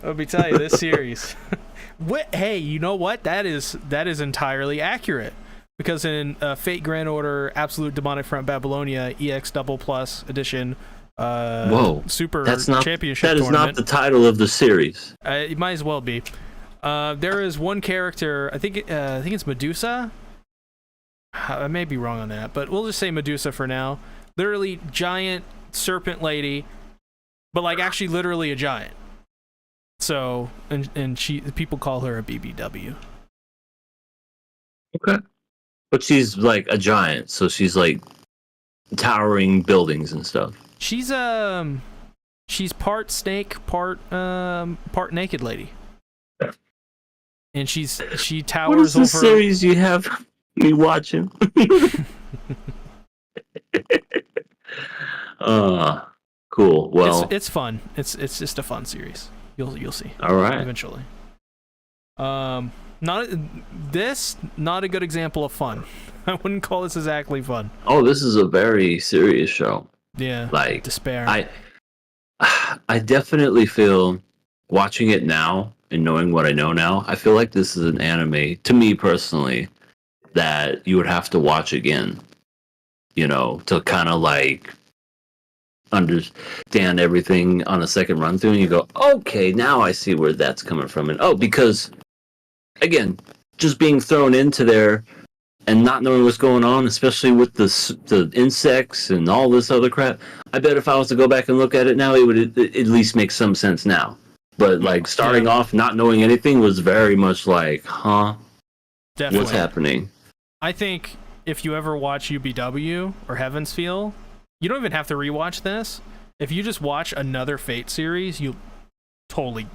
Let me tell you, this series. Hey, you know what? That is entirely accurate, because in Fate Grand Order Absolute Demonic Front Babylonia EX Double Plus Edition, Super Championship. That is tournament, not the title of the series. It might as well be. There is one character, I think it's Medusa. I may be wrong on that, but we'll just say Medusa for now. Literally giant serpent lady, but like actually literally a giant. So, and people call her a BBW. Okay. But she's like a giant, so she's like towering buildings and stuff. She's part snake, part naked lady. And she towers over. What is this series you have me watching? Cool. Well, it's fun. It's just a fun series. You'll see. All right. Eventually. Not a good example of fun. I wouldn't call this exactly fun. Oh, this is a very serious show. Yeah, Like despair. I definitely feel watching it now and knowing what I know now, I feel like this is an anime, to me personally, that you would have to watch again, you know, to kind of like understand everything on a second run through, and you go, okay, now I see where that's coming from. And because again, just being thrown into there and not knowing what's going on, especially with the insects and all this other crap, I bet if I was to go back and look at it now, it would at least make some sense now. But like starting off not knowing anything was very much like, Definitely. What's happening? I think if you ever watch UBW or Heaven's Feel, you don't even have to rewatch this. If you just watch another Fate series, you totally,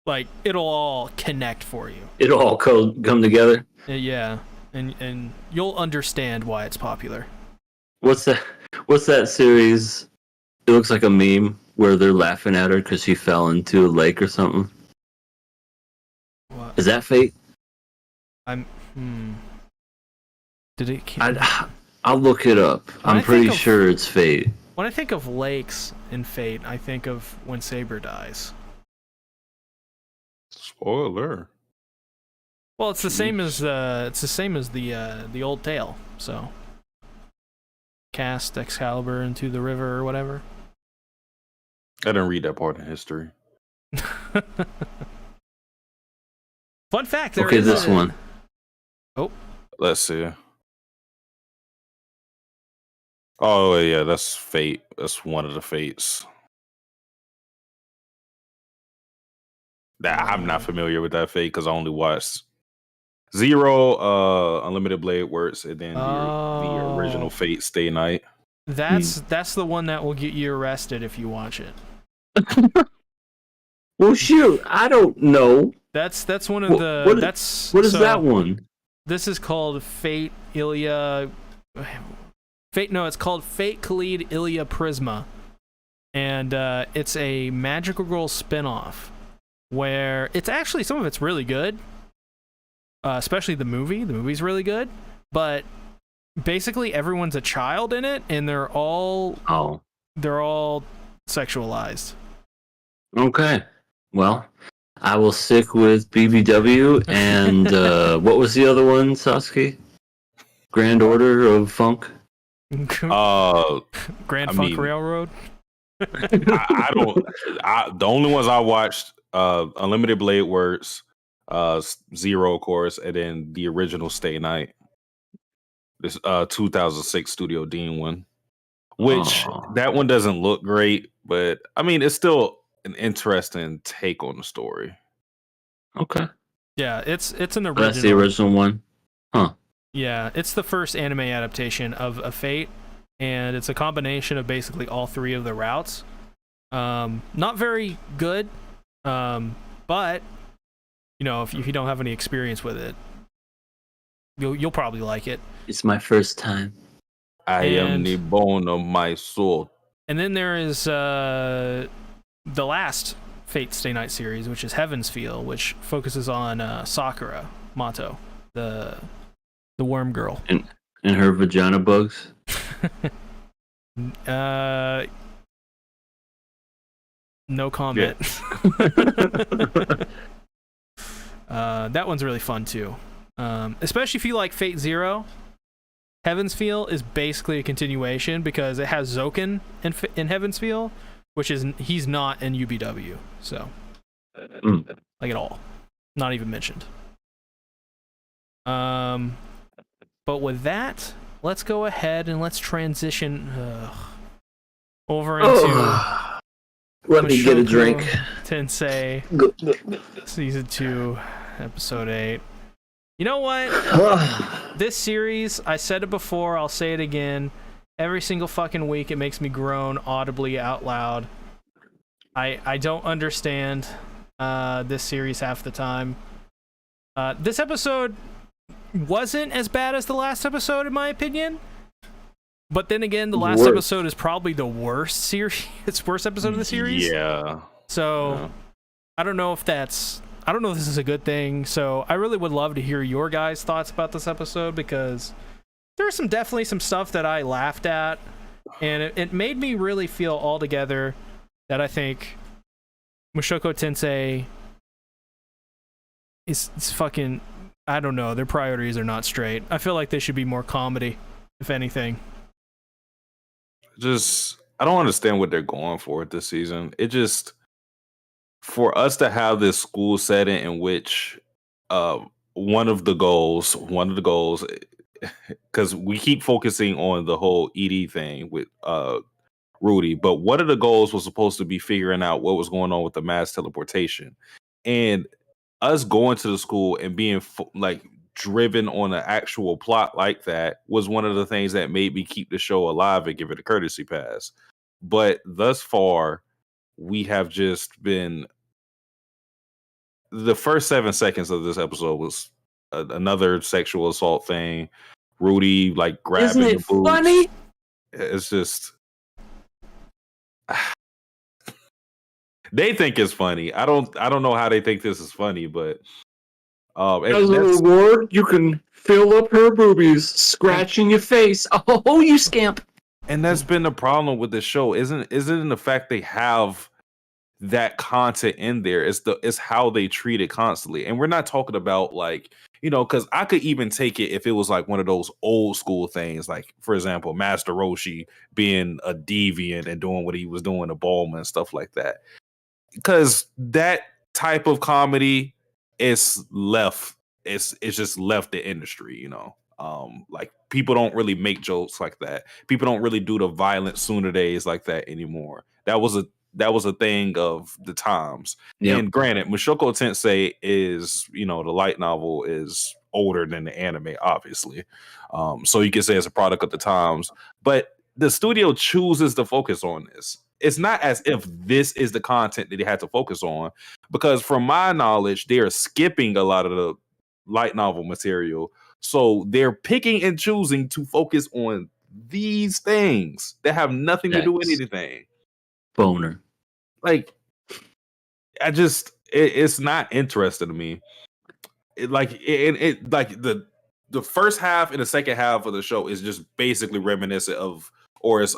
like, it'll all connect for you. It'll all come together? Yeah, and you'll understand why it's popular. What's that series? It looks like a meme where they're laughing at her because she fell into a lake or something. What? Is that Fate? Did it? I'll look it up. I'm pretty sure it's Fate. When I think of lakes in Fate, I think of when Saber dies. Spoiler. Well, it's the same as the old tale. So, cast Excalibur into the river or whatever. I didn't read that part in history. Fun fact. This one. Oh. Let's see. Oh yeah, that's Fate. That's one of the Fates. I'm not familiar with that Fate because I only watched Zero, Unlimited Blade Works, and then the original Fate Stay Night. That's the one that will get you arrested if you watch it. Well, shoot, I don't know. That's one of the. What is that one? This is called Fate Ilia. It's called Fate Khalid Ilia Prisma, and it's a Magical Girl spinoff where it's actually some of it's really good, especially the movie. The movie's really good, but basically everyone's a child in it, and they're all sexualized. Okay, well, I will stick with BBW and what was the other one, Sasuke? Grand Order of Funk. Grand Funk Railroad. I don't. The only ones I watched, Unlimited Blade Works, Zero, of course, and then the original Stay Night. This 2006 Studio Dean one, which that one doesn't look great, but I mean it's still an interesting take on the story. Okay. Yeah, it's an original. That's the original one, huh? Yeah, it's the first anime adaptation of a Fate, and it's a combination of basically all three of the routes. Not very good, but you know, if you don't have any experience with it, you'll probably like it. It's my first time. I am the bone of my soul. And then there is the last Fate Stay Night series, which is Heaven's Feel, which focuses on Sakura Mato, the worm girl. And her vagina bugs? No comment. Yeah. That one's really fun too. Especially if you like Fate Zero. Heaven's Feel is basically a continuation because it has Zoken in Heaven's Feel, which is he's not in UBW, so like at all, not even mentioned. But with that, let's go ahead and let's transition over into let me get a drink. Tensei Season 2, Episode 8. You know what? This series, I said it before, I'll say it again. Every single fucking week, it makes me groan audibly out loud. I don't understand this series half the time. This episode wasn't as bad as the last episode, in my opinion. But then again, the last episode is probably the worst episode of the series. Yeah. So, I don't know if I don't know if this is a good thing. So I really would love to hear your guys' thoughts about this episode, because there's definitely some stuff that I laughed at, and it made me really feel altogether that I think Mushoku Tensei is fucking, I don't know, their priorities are not straight. I feel like they should be more comedy, if anything. I don't understand what they're going for this season. It just, for us to have this school setting in which one of the goals, because we keep focusing on the whole ED thing with Rudy, but one of the goals was supposed to be figuring out what was going on with the mass teleportation, and us going to the school and being like driven on an actual plot like that was one of the things that made me keep the show alive and give it a courtesy pass. But thus far, we have just been, the first 7 seconds of this episode was another sexual assault thing. Rudy like grabbing Isn't it the boobs. funny? It's just they think it's funny. I don't know how they think this is funny, but As a reward, you can fill up her boobies, scratching your face. Oh, you scamp! and that's been the problem with the show. Isn't in the fact they have that content in there. It's how they treat it constantly. And we're not talking about like, because I could even take it if it was like one of those old school things, like for example, Master Roshi being a deviant and doing what he was doing to Bulma and stuff like that. Because that type of comedy is left. It's just left the industry, like people don't really make jokes like that. People don't really do the violent sooner days like that anymore. That was a thing of the times. Yep. And granted, Mushoku Tensei is, the light novel is older than the anime, obviously. So you can say it's a product of the times. But the studio chooses to focus on this. It's not as if this is the content that they had to focus on, because from my knowledge, they are skipping a lot of the light novel material. So they're picking and choosing to focus on these things that have nothing to do with anything. Boner. Like, it's not interesting to me. Like the first half and the second half of the show is just basically reminiscent of, or it's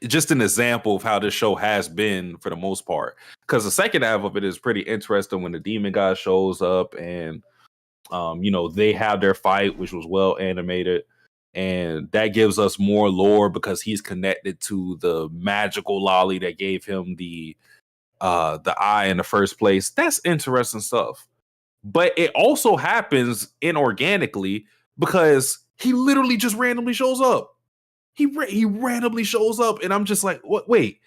just an example of how this show has been for the most part. Because the second half of it is pretty interesting when the demon guy shows up and they have their fight, which was well animated. And that gives us more lore because he's connected to the magical lolly that gave him the eye in the first place. That's interesting stuff. But it also happens inorganically because he literally just randomly shows up. He randomly shows up, and I'm just like, what? Wait.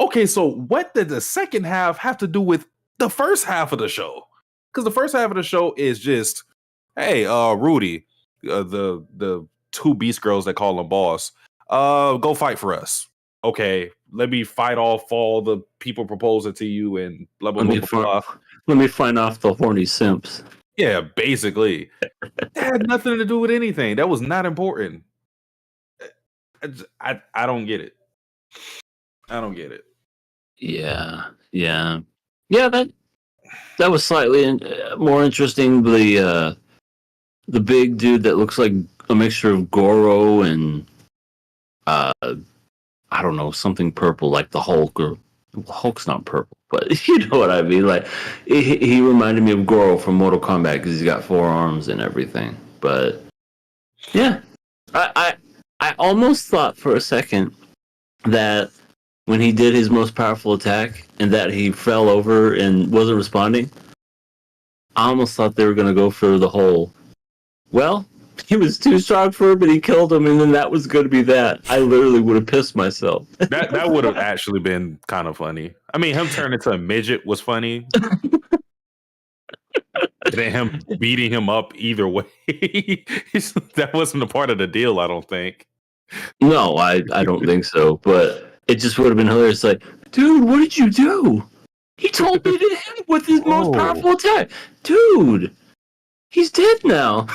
Okay, so what did the second half have to do with the first half of the show? Because the first half of the show is just, hey, Rudy, the 2 beast girls that call him boss, go fight for us. Okay, let me fight off all the people proposing to you and blah blah blah. Let me find off the horny simps. Yeah, basically. That had nothing to do with anything. That was not important. I don't get it. I don't get it. Yeah. That was slightly more interesting. The big dude that looks like a mixture of Goro and I don't know, something purple like the Hulk, or Hulk's not purple, but you know what I mean. Like he reminded me of Goro from Mortal Kombat because he's got 4 arms and everything. But yeah, I almost thought for a second that when he did his most powerful attack and that he fell over and wasn't responding, I almost thought they were going to go for the whole, well, he was too strong for him, but he killed him, and then that was going to be that. I literally would have pissed myself. That would have actually been kind of funny. I mean, him turning into a midget was funny. Then him beating him up either way. That wasn't a part of the deal, I don't think. No, I don't think so. But it just would have been hilarious. Like, dude, what did you do? He told me to hit him with his most powerful attack. Dude, he's dead now.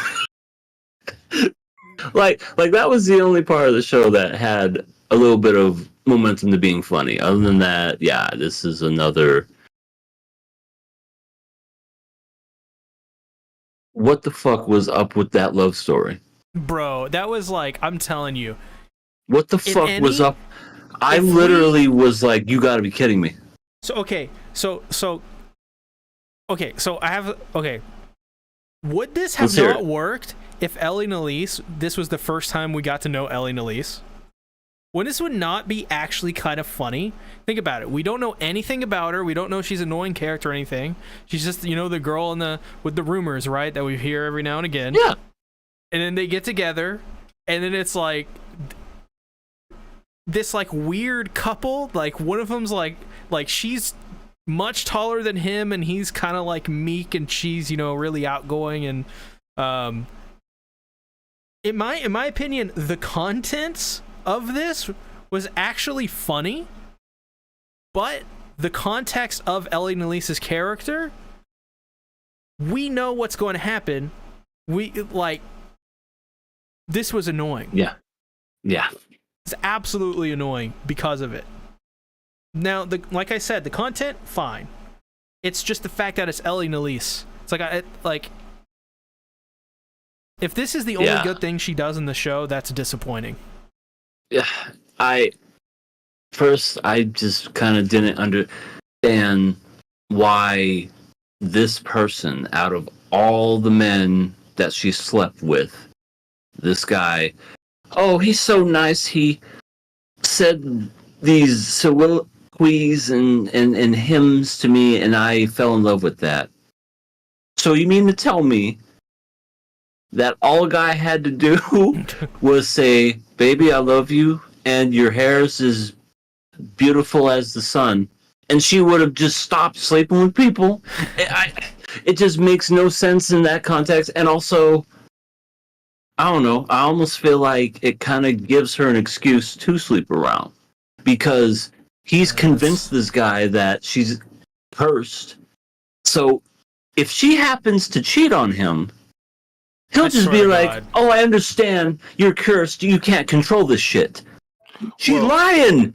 like that was the only part of the show that had a little bit of momentum to being funny. Other than that, yeah, this is another What the fuck was up with that love story? Bro, that was like, I'm telling you. What the fuck was up? I if literally was like, you gotta be kidding me. So okay, so I have Would this have not worked if Ellie Nalise, this was the first time we got to know Ellie Nalise? When this would not be actually kind of funny? Think about it. We don't know anything about her. We don't know she's an annoying character or anything. She's just, you know, the girl with the rumors, right? That we hear every now and again. Yeah. And then they get together, and then it's like this like weird couple. Like one of them's like she's much taller than him, and he's kind of like meek, and she's, you know, really outgoing. And in my opinion, the contents of this was actually funny, but the context of Ellie Nalise's character, we know what's going to happen. This was annoying. Yeah. It's absolutely annoying because of it. Now, like I said, the content, fine. It's just the fact that it's Ellie Nalise. It's like if this is the only good thing she does in the show, that's disappointing. Yeah, I just kind of didn't understand why this person, out of all the men that she slept with, this guy, oh, he's so nice. He said these soliloquies and hymns to me, and I fell in love with that. So you mean to tell me that all a guy had to do was say, baby, I love you, and your hair is as beautiful as the sun, and she would have just stopped sleeping with people? It just makes no sense in that context. And also, I don't know, I almost feel like it kind of gives her an excuse to sleep around, because he's convinced this guy that she's cursed. So if she happens to cheat on him, he'll just be like, oh, I understand, you're cursed, you can't control this shit. She's lying.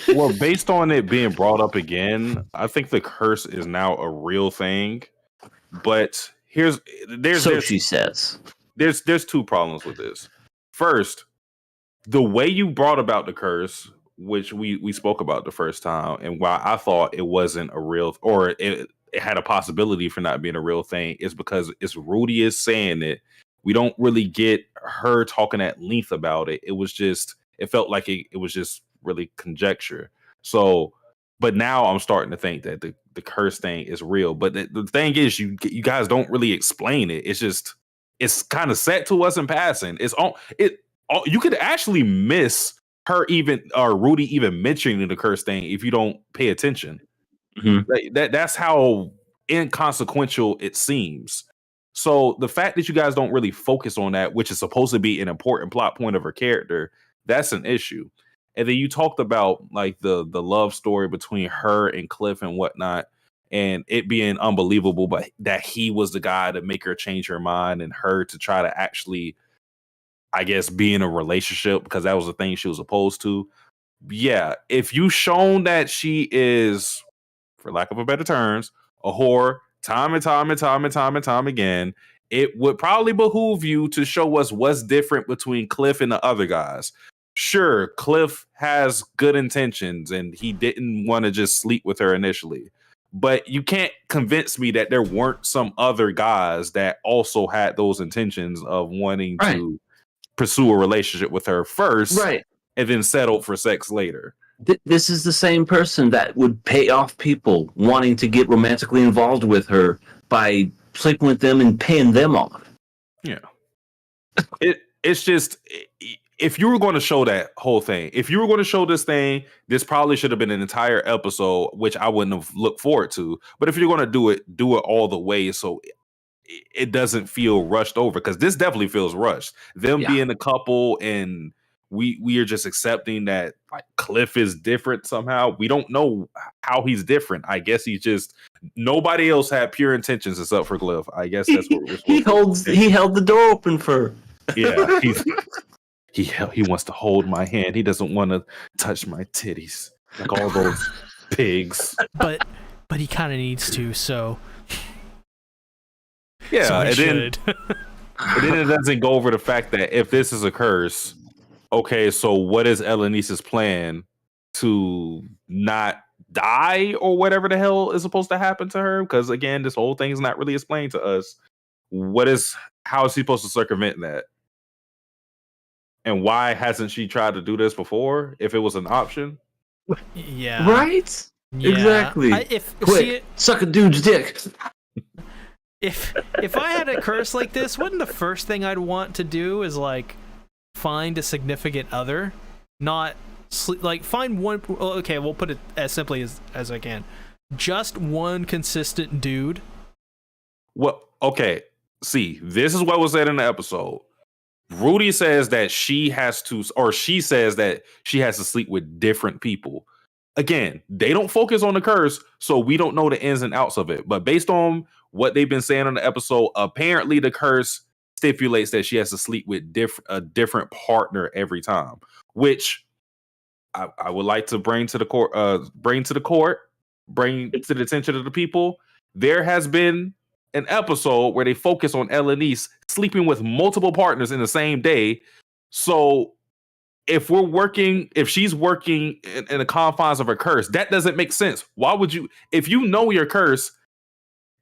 well, based on it being brought up again, I think the curse is now a real thing. But she says. There's two problems with this. First, the way you brought about the curse, which we spoke about the first time, and why I thought it wasn't a real, or it had a possibility for not being a real thing, is because it's Rudy is saying it. We don't really get her talking at length about it. It felt like it was just really conjecture. So, but now I'm starting to think that the curse thing is real. But the thing is, you guys don't really explain it. It's kind of set to us in passing. You could actually miss her Rudy even mentioning the curse thing if you don't pay attention. Mm-hmm. That's how inconsequential it seems. So the fact that you guys don't really focus on that, which is supposed to be an important plot point of her character, that's an issue. And then you talked about like the love story between her and Cliff and whatnot, and it being unbelievable, but that he was the guy to make her change her mind and her to try to actually, I guess, be in a relationship, because that was the thing she was opposed to. Yeah, if you shown that she is, for lack of a better terms, a whore time and time again, it would probably behoove you to show us what's different between Cliff and the other guys. Sure, Cliff has good intentions and he didn't want to just sleep with her initially, but you can't convince me that there weren't some other guys that also had those intentions of wanting to pursue a relationship with her first, and then settle for sex later. This is the same person that would pay off people wanting to get romantically involved with her by sleeping with them and paying them off. Yeah. It's just, if you were going to show that whole thing, if you were going to show this thing, this probably should have been an entire episode, which I wouldn't have looked forward to. But if you're going to do it all the way so it doesn't feel rushed over, because this definitely feels rushed. Them being a couple, and we are just accepting that like Cliff is different somehow. We don't know how he's different. I guess he's just, nobody else had pure intentions except for Cliff. I guess that's what we're supposed to do. He held the door open for her. Yeah, he wants to hold my hand. He doesn't want to touch my titties like all those pigs. But he kind of needs to. So Yeah, So and should. then it doesn't go over the fact that if this is a curse, okay, so what is Elenice's plan to not die or whatever the hell is supposed to happen to her? Because again, this whole thing is not really explained to us. How is he supposed to circumvent that? And why hasn't she tried to do this before if it was an option? Yeah. Right? Yeah. Exactly. Quick, suck a dude's dick. If I had a curse like this, wouldn't the first thing I'd want to do is like find a significant other, not like find one. Okay, we'll put it as simply as I can. Just one consistent dude. Well, okay. See, this is what was said in the episode. Rudy says that she says that she has to sleep with different people. Again, they don't focus on the curse, so we don't know the ins and outs of it. But based on what they've been saying on the episode, apparently the curse stipulates that she has to sleep with a different partner every time, which I would like to bring to the court, bring to the attention of the people. There has been an episode where they focus on Elenice sleeping with multiple partners in the same day. So if she's working in the confines of her curse, that doesn't make sense. Why would you, if you know your curse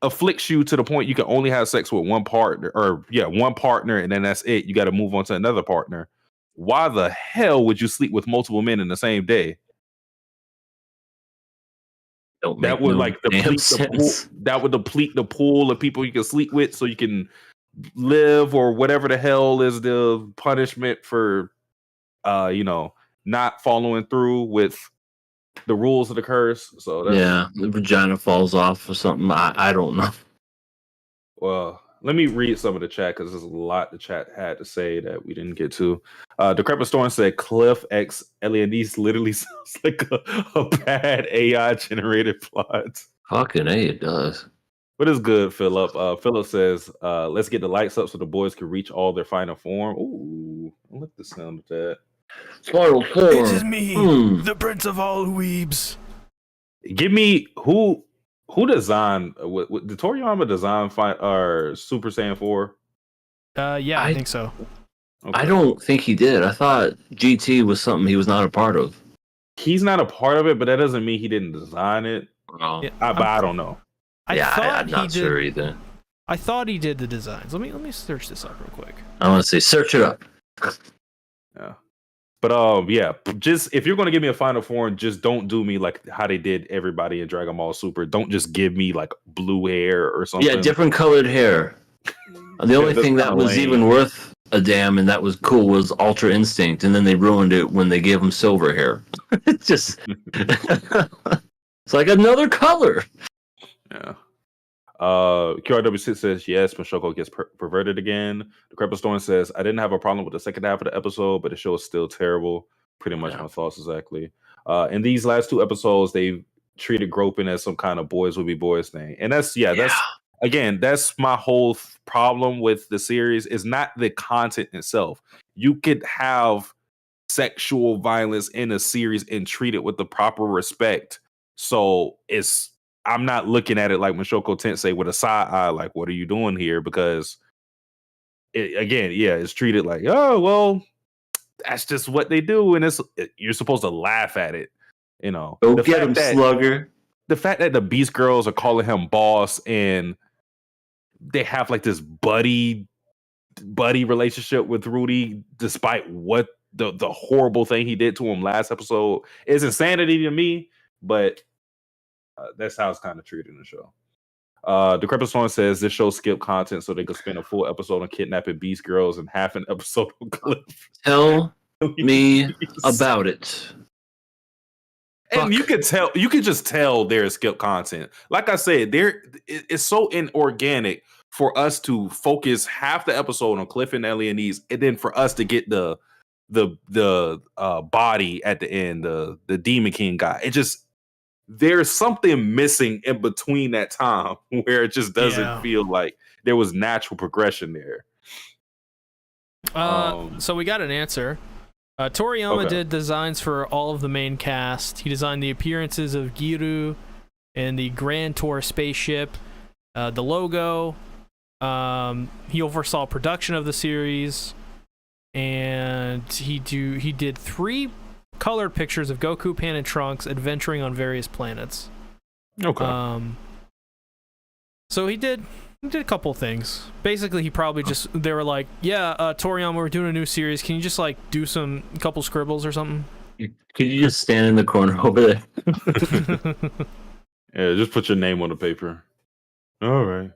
afflicts you to the point you can only have sex with one partner, and then that's it, you got to move on to another partner. Why the hell would you sleep with multiple men in the same day? That would deplete the pool of people you can sleep with so you can live, or whatever the hell is the punishment for not following through with the rules of the curse. So the vagina falls off or something. I don't know. Well, let me read some of the chat because there's a lot the chat had to say that we didn't get to. Decrepit Storm said Cliff X Elianice literally sounds like a bad AI generated plot. Fucking A, it does. What is good, Philip? Philip says, let's get the lights up so the boys can reach all their final form. Ooh, I like the sound of that. Final form. It is me, the prince of all weebs. Give me who designed did Toriyama design Super Saiyan 4? Yeah, I think so. Okay. I don't think he did. I thought GT was something he was not a part of. He's not a part of it, but that doesn't mean he didn't design it. Oh. Yeah, but I don't know. I'm not sure either. I thought he did the designs. Let me search this up real quick. I want to say search it up. Yeah. But just if you're going to give me a final form, just don't do me like how they did everybody in Dragon Ball Super. Don't just give me like blue hair or something. Yeah, different colored hair. The only thing that was even worth a damn and that was cool was Ultra Instinct, and then they ruined it when they gave him silver hair. It's just it's like another color. Yeah. QRW6 says yes, Mushoku gets perverted again. The Crepper Storm says I didn't have a problem with the second half of the episode, but the show is still terrible. Pretty much my thoughts exactly. In these last two episodes, they treated groping as some kind of boys will be boys thing, and that's my whole problem with the series. Is not the content itself. You could have sexual violence in a series and treat it with the proper respect. So I'm not looking at it like Mushoku Tensei with a side eye, like, what are you doing here? Because it's treated like, oh, well, that's just what they do. And you're supposed to laugh at it. Go get him, slugger. The fact that the Beast Girls are calling him boss and they have like this buddy relationship with Rudy, despite what the horrible thing he did to him last episode, is insanity to me. But that's how it's kind of treated in the show. Decrepit Storm says this show skipped content so they could spend a full episode on kidnapping Beast Girls and half an episode on Cliff. Tell me about it. And you could just tell there's skipped content. Like I said, it's so inorganic for us to focus half the episode on Cliff and Elianice, and then for us to get the body at the end, the Demon King guy. It just, there's something missing in between that time where it just doesn't feel like there was natural progression there. So we got an answer. Toriyama did designs for all of the main cast. He designed the appearances of Giru and the Grand Tour spaceship, the logo, He oversaw production of the series, and he did 3 colored pictures of Goku, Pan, and Trunks adventuring on various planets. Okay. So he did a couple things. Basically, he probably they were like, yeah, Toriyama, we're doing a new series. Can you just like do a couple scribbles or something? Could you just stand in the corner over there? Yeah, just put your name on the paper. All right.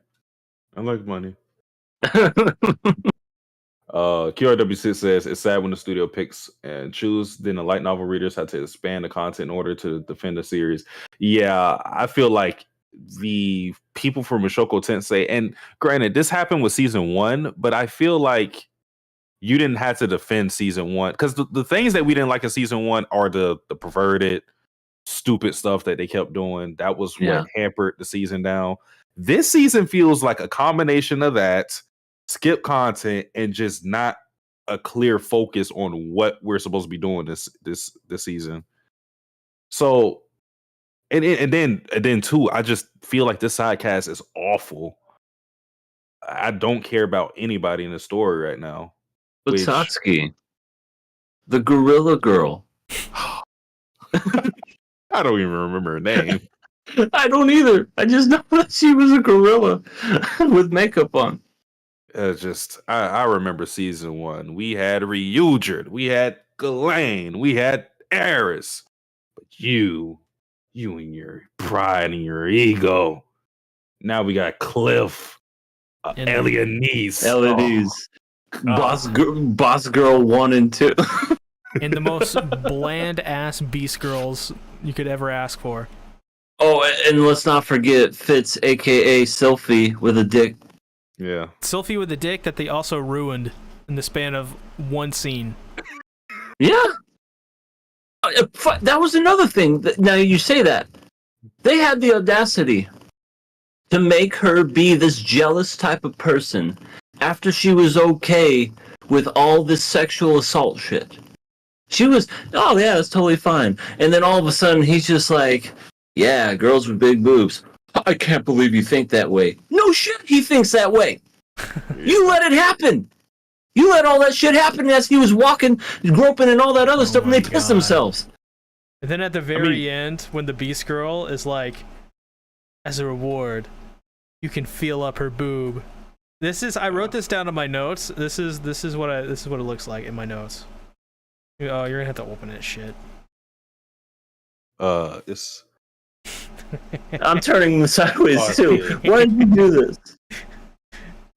I like money. QRW6 says it's sad when the studio picks and choose. Then the light novel readers had to expand the content in order to defend the series. Yeah, I feel like the people from Mushoku Tensei, and granted, this happened with season 1, but I feel like you didn't have to defend season 1 because the things that we didn't like in season 1 are the perverted, stupid stuff that they kept doing. That was what hampered the season down. This season feels like a combination of that, skip content, and just not a clear focus on what we're supposed to be doing this season. So, and then too, I just feel like this side cast is awful. I don't care about anybody in the story right now. But Satsuki, the gorilla girl. I don't even remember her name. I don't either. I just know that she was a gorilla with makeup on. I remember season 1. We had Ryujin, we had Ghislaine, we had Eris. But you and your pride and your ego. Now we got Cliff, Elianise. Boss Girl 1 and 2. And the most bland ass beast girls you could ever ask for. Oh, and let's not forget Fitz, aka Sylphie, with a dick. Yeah. Sylphie with a dick that they also ruined in the span of 1 scene. Yeah. That was another thing. Now you say that. They had the audacity to make her be this jealous type of person after she was okay with all this sexual assault shit. She was, oh yeah, it's totally fine. And then all of a sudden he's just like, yeah, girls with big boobs. I can't believe you think that way. No shit, he thinks that way. You let it happen. You let all that shit happen as he was walking, groping, and all that other stuff, and they pissed themselves. And then at the very end, when the Beast Girl is like, as a reward, you can feel up her boob. I wrote this down in my notes. This is what it looks like in my notes. Oh, you're gonna have to open it, shit. It's. I'm turning them sideways too. Why did you do this?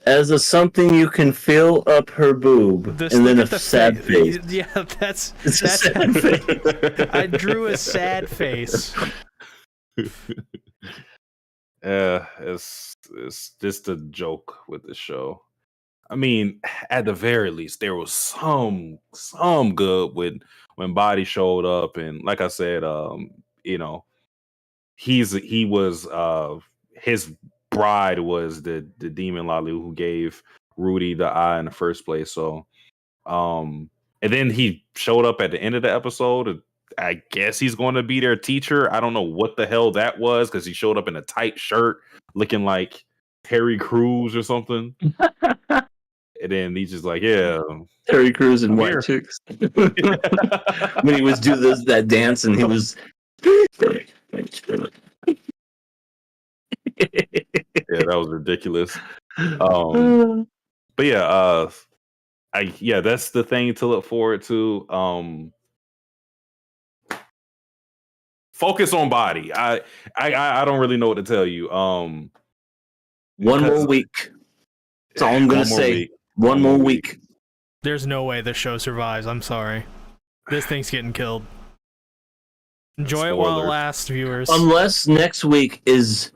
As a something you can feel up her boob, and then a sad face. Yeah, that's a sad face. I drew a sad face. Yeah, it's just a joke with the show. I mean, at the very least, there was some good when Body showed up, and like I said, he was his bride was the demon Lalu who gave Rudy the eye in the first place. So, and then he showed up at the end of the episode. I guess he's going to be their teacher. I don't know what the hell that was because he showed up in a tight shirt, looking like Terry Crews or something. And then he's just like, yeah, Terry Crews and white chicks. When he was doing that dance, and he was. Yeah, that was ridiculous. But yeah, that's the thing to look forward to. Focus on Body. I don't really know what to tell you. One more week. That's all I'm gonna say. One more week. There's no way this show survives. I'm sorry. This thing's getting killed. Enjoy it while it lasts, viewers. Unless next week is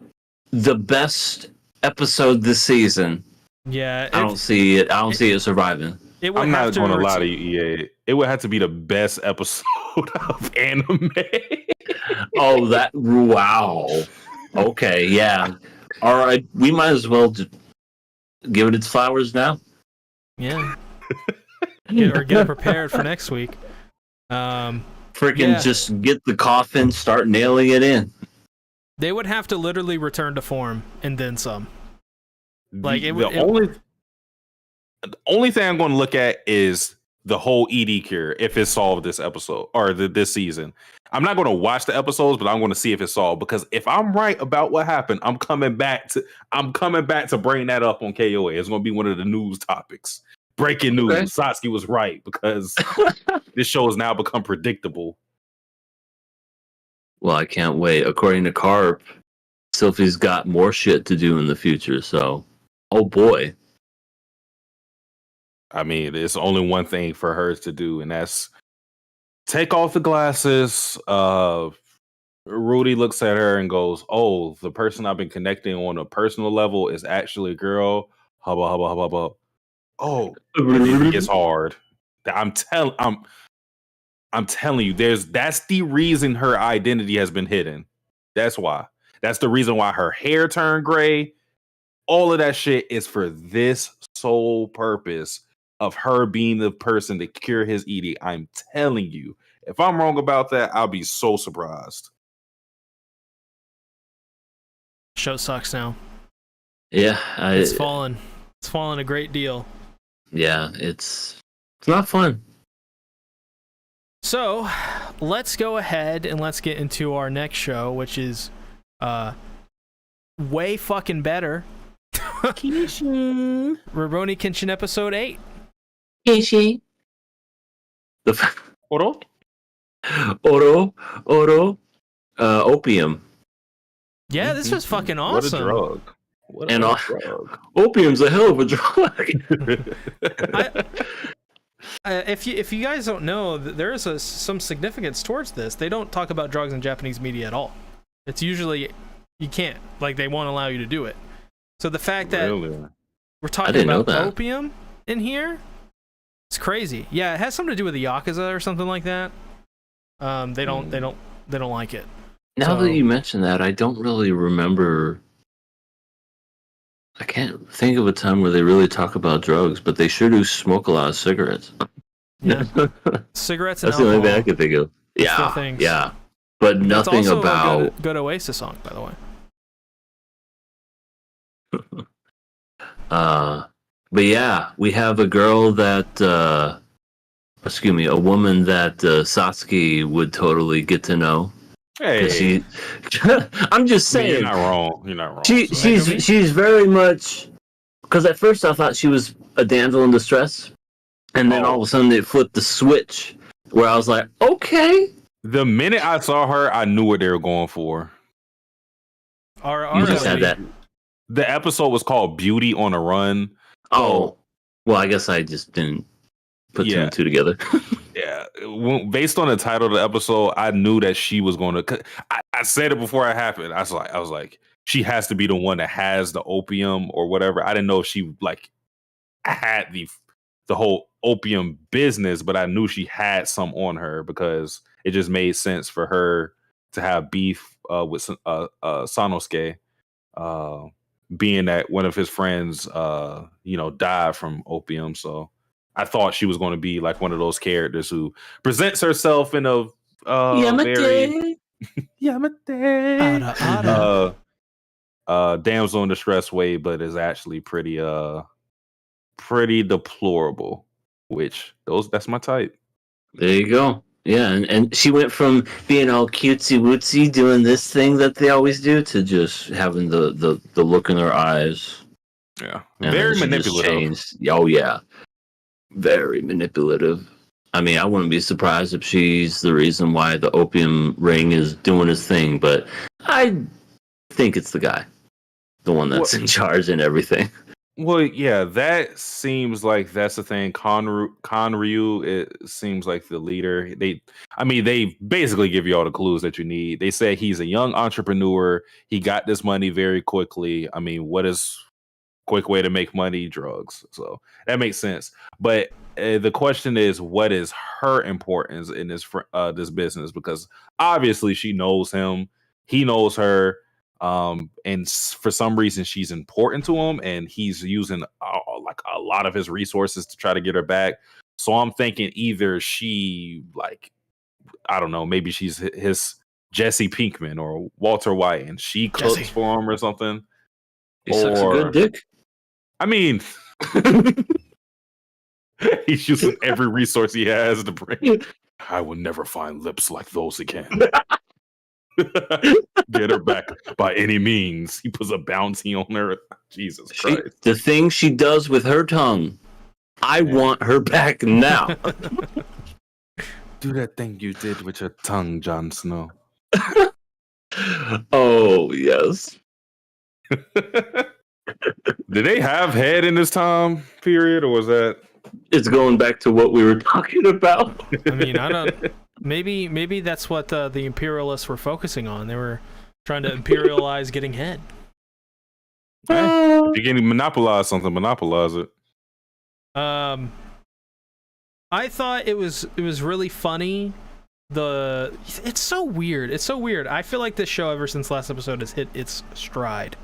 the best episode this season. Yeah, I don't see it. I don't see it surviving. I'm not going to lie to you, EA. It would have to be the best episode of anime. Oh, wow. Okay, yeah. All right, we might as well give it its flowers now. Yeah. Get prepared for next week. Just get the coffin, start nailing it in. They would have to literally return to form and then some. Like the only thing I'm going to look at is the whole ED cure if it's solved this episode or this season. I'm not going to watch the episodes, but I'm going to see if it's solved, because if I'm right about what happened, I'm coming back to bring that up on KOA. It's going to be one of the news topics. Breaking news: Okay. Satsuki was right, because this show has now become predictable. Well, I can't wait. According to Carp, Sylphie's got more shit to do in the future. So, oh boy. I mean, it's only one thing for her to do, and that's take off the glasses. Rudy looks at her and goes, "Oh, the person I've been connecting on a personal level is actually a girl." Hubba hubba hubba hubba. Oh, and then it gets hard. I'm telling you, that's the reason her identity has been hidden. That's why. That's the reason why her hair turned gray. All of that shit is for this sole purpose of her being the person to cure his ED. I'm telling you. If I'm wrong about that, I'll be so surprised. Show sucks now. Yeah, It's fallen. It's fallen a great deal. Yeah, it's not fun. So, let's go ahead and let's get into our next show, which is way fucking better. Kenshin. Rurouni Kenshin episode 8. Kenshin. Oro? Oro. Opium. Yeah, this was fucking awesome. What a drug. What a drug. Opium's a hell of a drug. If you guys don't know, there is some significance towards this. They don't talk about drugs in Japanese media at all. It's usually you can't. Like, they won't allow you to do it. So the fact that we're talking about opium in here, it's crazy. Yeah, it has something to do with the Yakuza or something like that. They don't like it. Now that you mention that, I don't really remember. I can't think of a time where they really talk about drugs, but they sure do smoke a lot of cigarettes. Yeah, cigarettes and That's alcohol. the only thing I can think of. Yeah, but nothing also about a good Oasis song, by the way. But yeah, we have a girl that, a woman that Satsuki would totally get to know. Hey, I'm just saying. You're not wrong. You're not wrong. She's very much, because at first I thought she was a damsel in distress, and then all of a sudden they flipped the switch where I was like, okay. The minute I saw her, I knew what they were going for. You just had that. The episode was called Beauty on a Run. Oh, well, I guess I just didn't put two and two together. Yeah, based on the title of the episode, I knew that she was going to. I said it before it happened. I was like, she has to be the one that has the opium or whatever. I didn't know if she had the whole opium business, but I knew she had some on her, because it just made sense for her to have beef with Sanosuke, being that one of his friends, died from opium. So I thought she was going to be like one of those characters who presents herself in a very damsel in distress way, but is actually pretty deplorable. Which that's my type. There you go. Yeah, and she went from being all cutesy wootsy doing this thing that they always do to just having the look in her eyes. Yeah, and very manipulative. Oh yeah, very manipulative. I mean, I wouldn't be surprised if she's the reason why the opium ring is doing his thing, but I think it's the guy, the one that's in charge and everything. Well, yeah, that seems like that's the thing. Conryu, it seems like the leader. They basically give you all the clues that you need. They say he's a young entrepreneur. He got this money very quickly. I mean, what is quick way to make money? Drugs. So that makes sense. But the question is, what is her importance in this business? Because obviously she knows him. He knows her. And for some reason she's important to him, and he's using a lot of his resources to try to get her back. So I'm thinking either she, I don't know, maybe she's his Jesse Pinkman or Walter White, and she cooks for him or something. He sucks a good dick. I mean, he's using every resource he has to bring. I will never find lips like those again. Get her back by any means. He puts a bounty on her. Jesus Christ. The thing she does with her tongue, I want her back now. Do that thing you did with your tongue, Jon Snow. Oh, yes. Did they have head in this time period, or was that? It's going back to what we were talking about. I mean, I don't. Maybe that's what the imperialists were focusing on. They were trying to imperialize getting head. Hey, if you can monopolize something, monopolize it. I thought it was really funny. It's so weird. It's so weird. I feel like this show ever since last episode has hit its stride.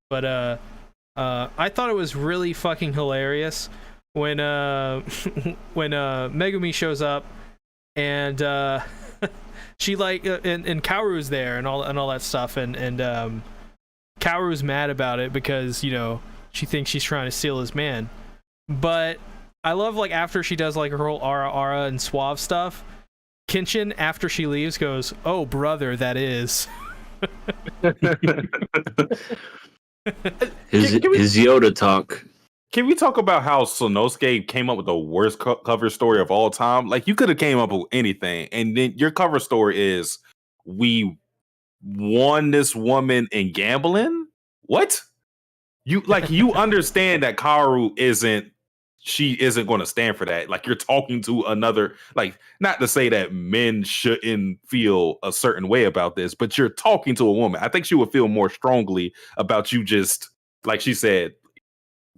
But I thought it was really fucking hilarious when when Megumi shows up and she like and Kaoru's there and all that stuff and Kaoru's mad about it because, you know, she thinks she's trying to steal his man. But I love, like, after she does like her whole ara and suave stuff, Kenshin, after she leaves, goes, "Oh brother, that is." his Yoda talk. Can we talk about how Sonosuke came up with the worst cover story of all time? Like, you could have came up with anything, and then your cover story is, we won this woman in gambling? What? You understand that Kaoru isn't going to stand for that. Like, you're talking to another, like, not to say that men shouldn't feel a certain way about this, but you're talking to a woman. I think she would feel more strongly about you just, like she said,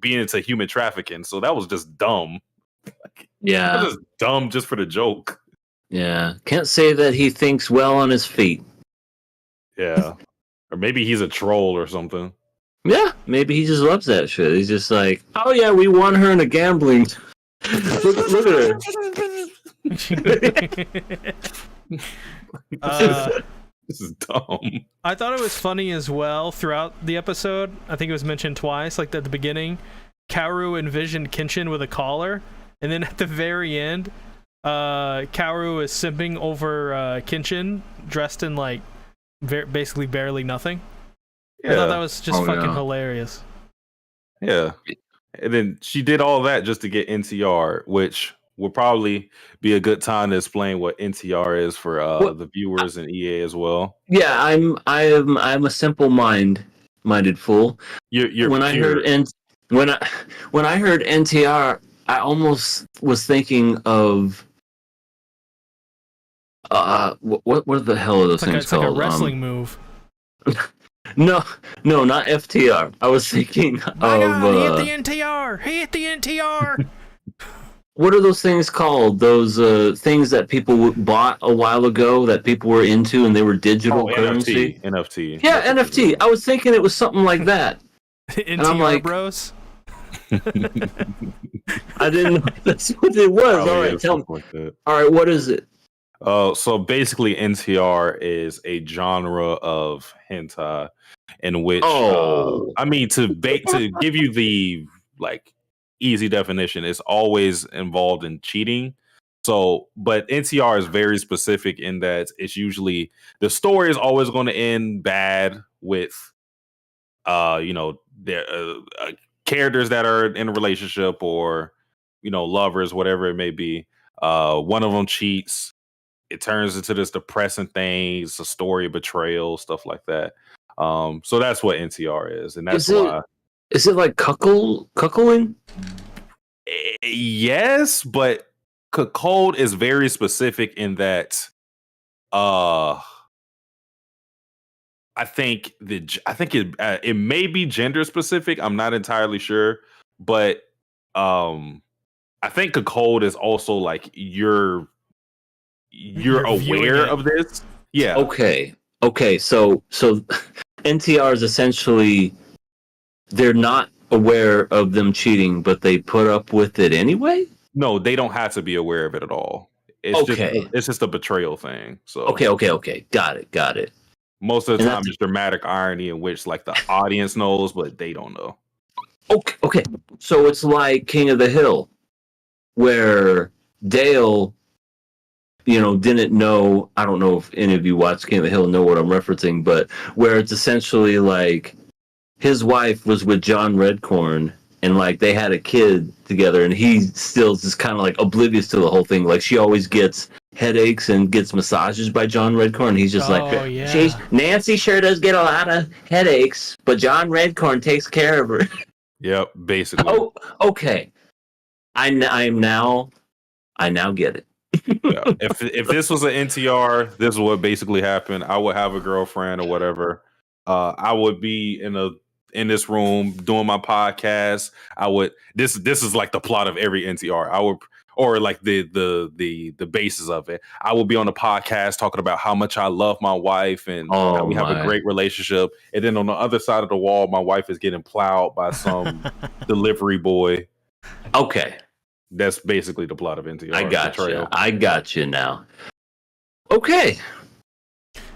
being into human trafficking. So that was just dumb. Yeah. That was just dumb just for the joke. Yeah. Can't say that he thinks well on his feet. Yeah. Or maybe he's a troll or something. Yeah, maybe he just loves that shit. He's just like, oh yeah, we won her in a gambling. look at her. This is dumb. I thought it was funny as well throughout the episode. I think it was mentioned twice, like at the beginning, Kaoru envisioned Kenshin with a collar, and then at the very end, Kaoru is simping over Kenshin, dressed in like basically barely nothing. Yeah. I thought that was just fucking hilarious. Yeah. And then she did all that just to get NTR, which will probably be a good time to explain what NTR is for the viewers and EA as well. Yeah, I'm a simple minded fool. You're when pure. when I heard NTR, I almost was thinking of what the hell are those things it's called? Like a wrestling move. No, not FTR. I was thinking of he hit the NTR. He hit the NTR. What are those things called? Those things that people bought a while ago that people were into and they were digital currency? NFT. Yeah, NFT. I was thinking it was something like that. NTR, and I'm like, bros. I didn't know that's what it was. Probably all right, tell me. Like that. All right, what is it? So basically, NTR is a genre of hentai in which, I mean, to give you the like easy definition, it's always involved in cheating. So, but NTR is very specific in that it's usually the story is always going to end bad with, characters that are in a relationship or, lovers, whatever it may be. One of them cheats. It turns into this depressing thing. It's a story of betrayal, stuff like that. So that's what NTR is, and that's why. Is it like cuckolding? Yes, but cuckold is very specific in that. I think it may be gender specific. I'm not entirely sure, but I think cuckold is also like you're aware of this. Yeah. Okay. So NTR is essentially they're not aware of them cheating, but they put up with it anyway? No, they don't have to be aware of it at all. It's just a betrayal thing. So okay. Got it. Most of the time it's dramatic irony in which like the audience knows, but they don't know. Okay. So it's like King of the Hill, where Dale, didn't know. I don't know if any of you watched King of the Hill know what I'm referencing, but where it's essentially like his wife was with John Redcorn, and like they had a kid together, and he still just kind of like oblivious to the whole thing. Like she always gets headaches and gets massages by John Redcorn. He's just Nancy sure does get a lot of headaches, but John Redcorn takes care of her. Yep, basically. Oh, okay. I now get it. Yeah. If this was an NTR, this is what basically happened. I would have a girlfriend or whatever. I would be in this room doing my podcast. This is like the plot of every NTR. Or like the basis of it. I will be on the podcast talking about how much I love my wife and how we have a great relationship. And then on the other side of the wall, my wife is getting plowed by some delivery boy. Okay. That's basically the plot of NTR. I got you now. Okay.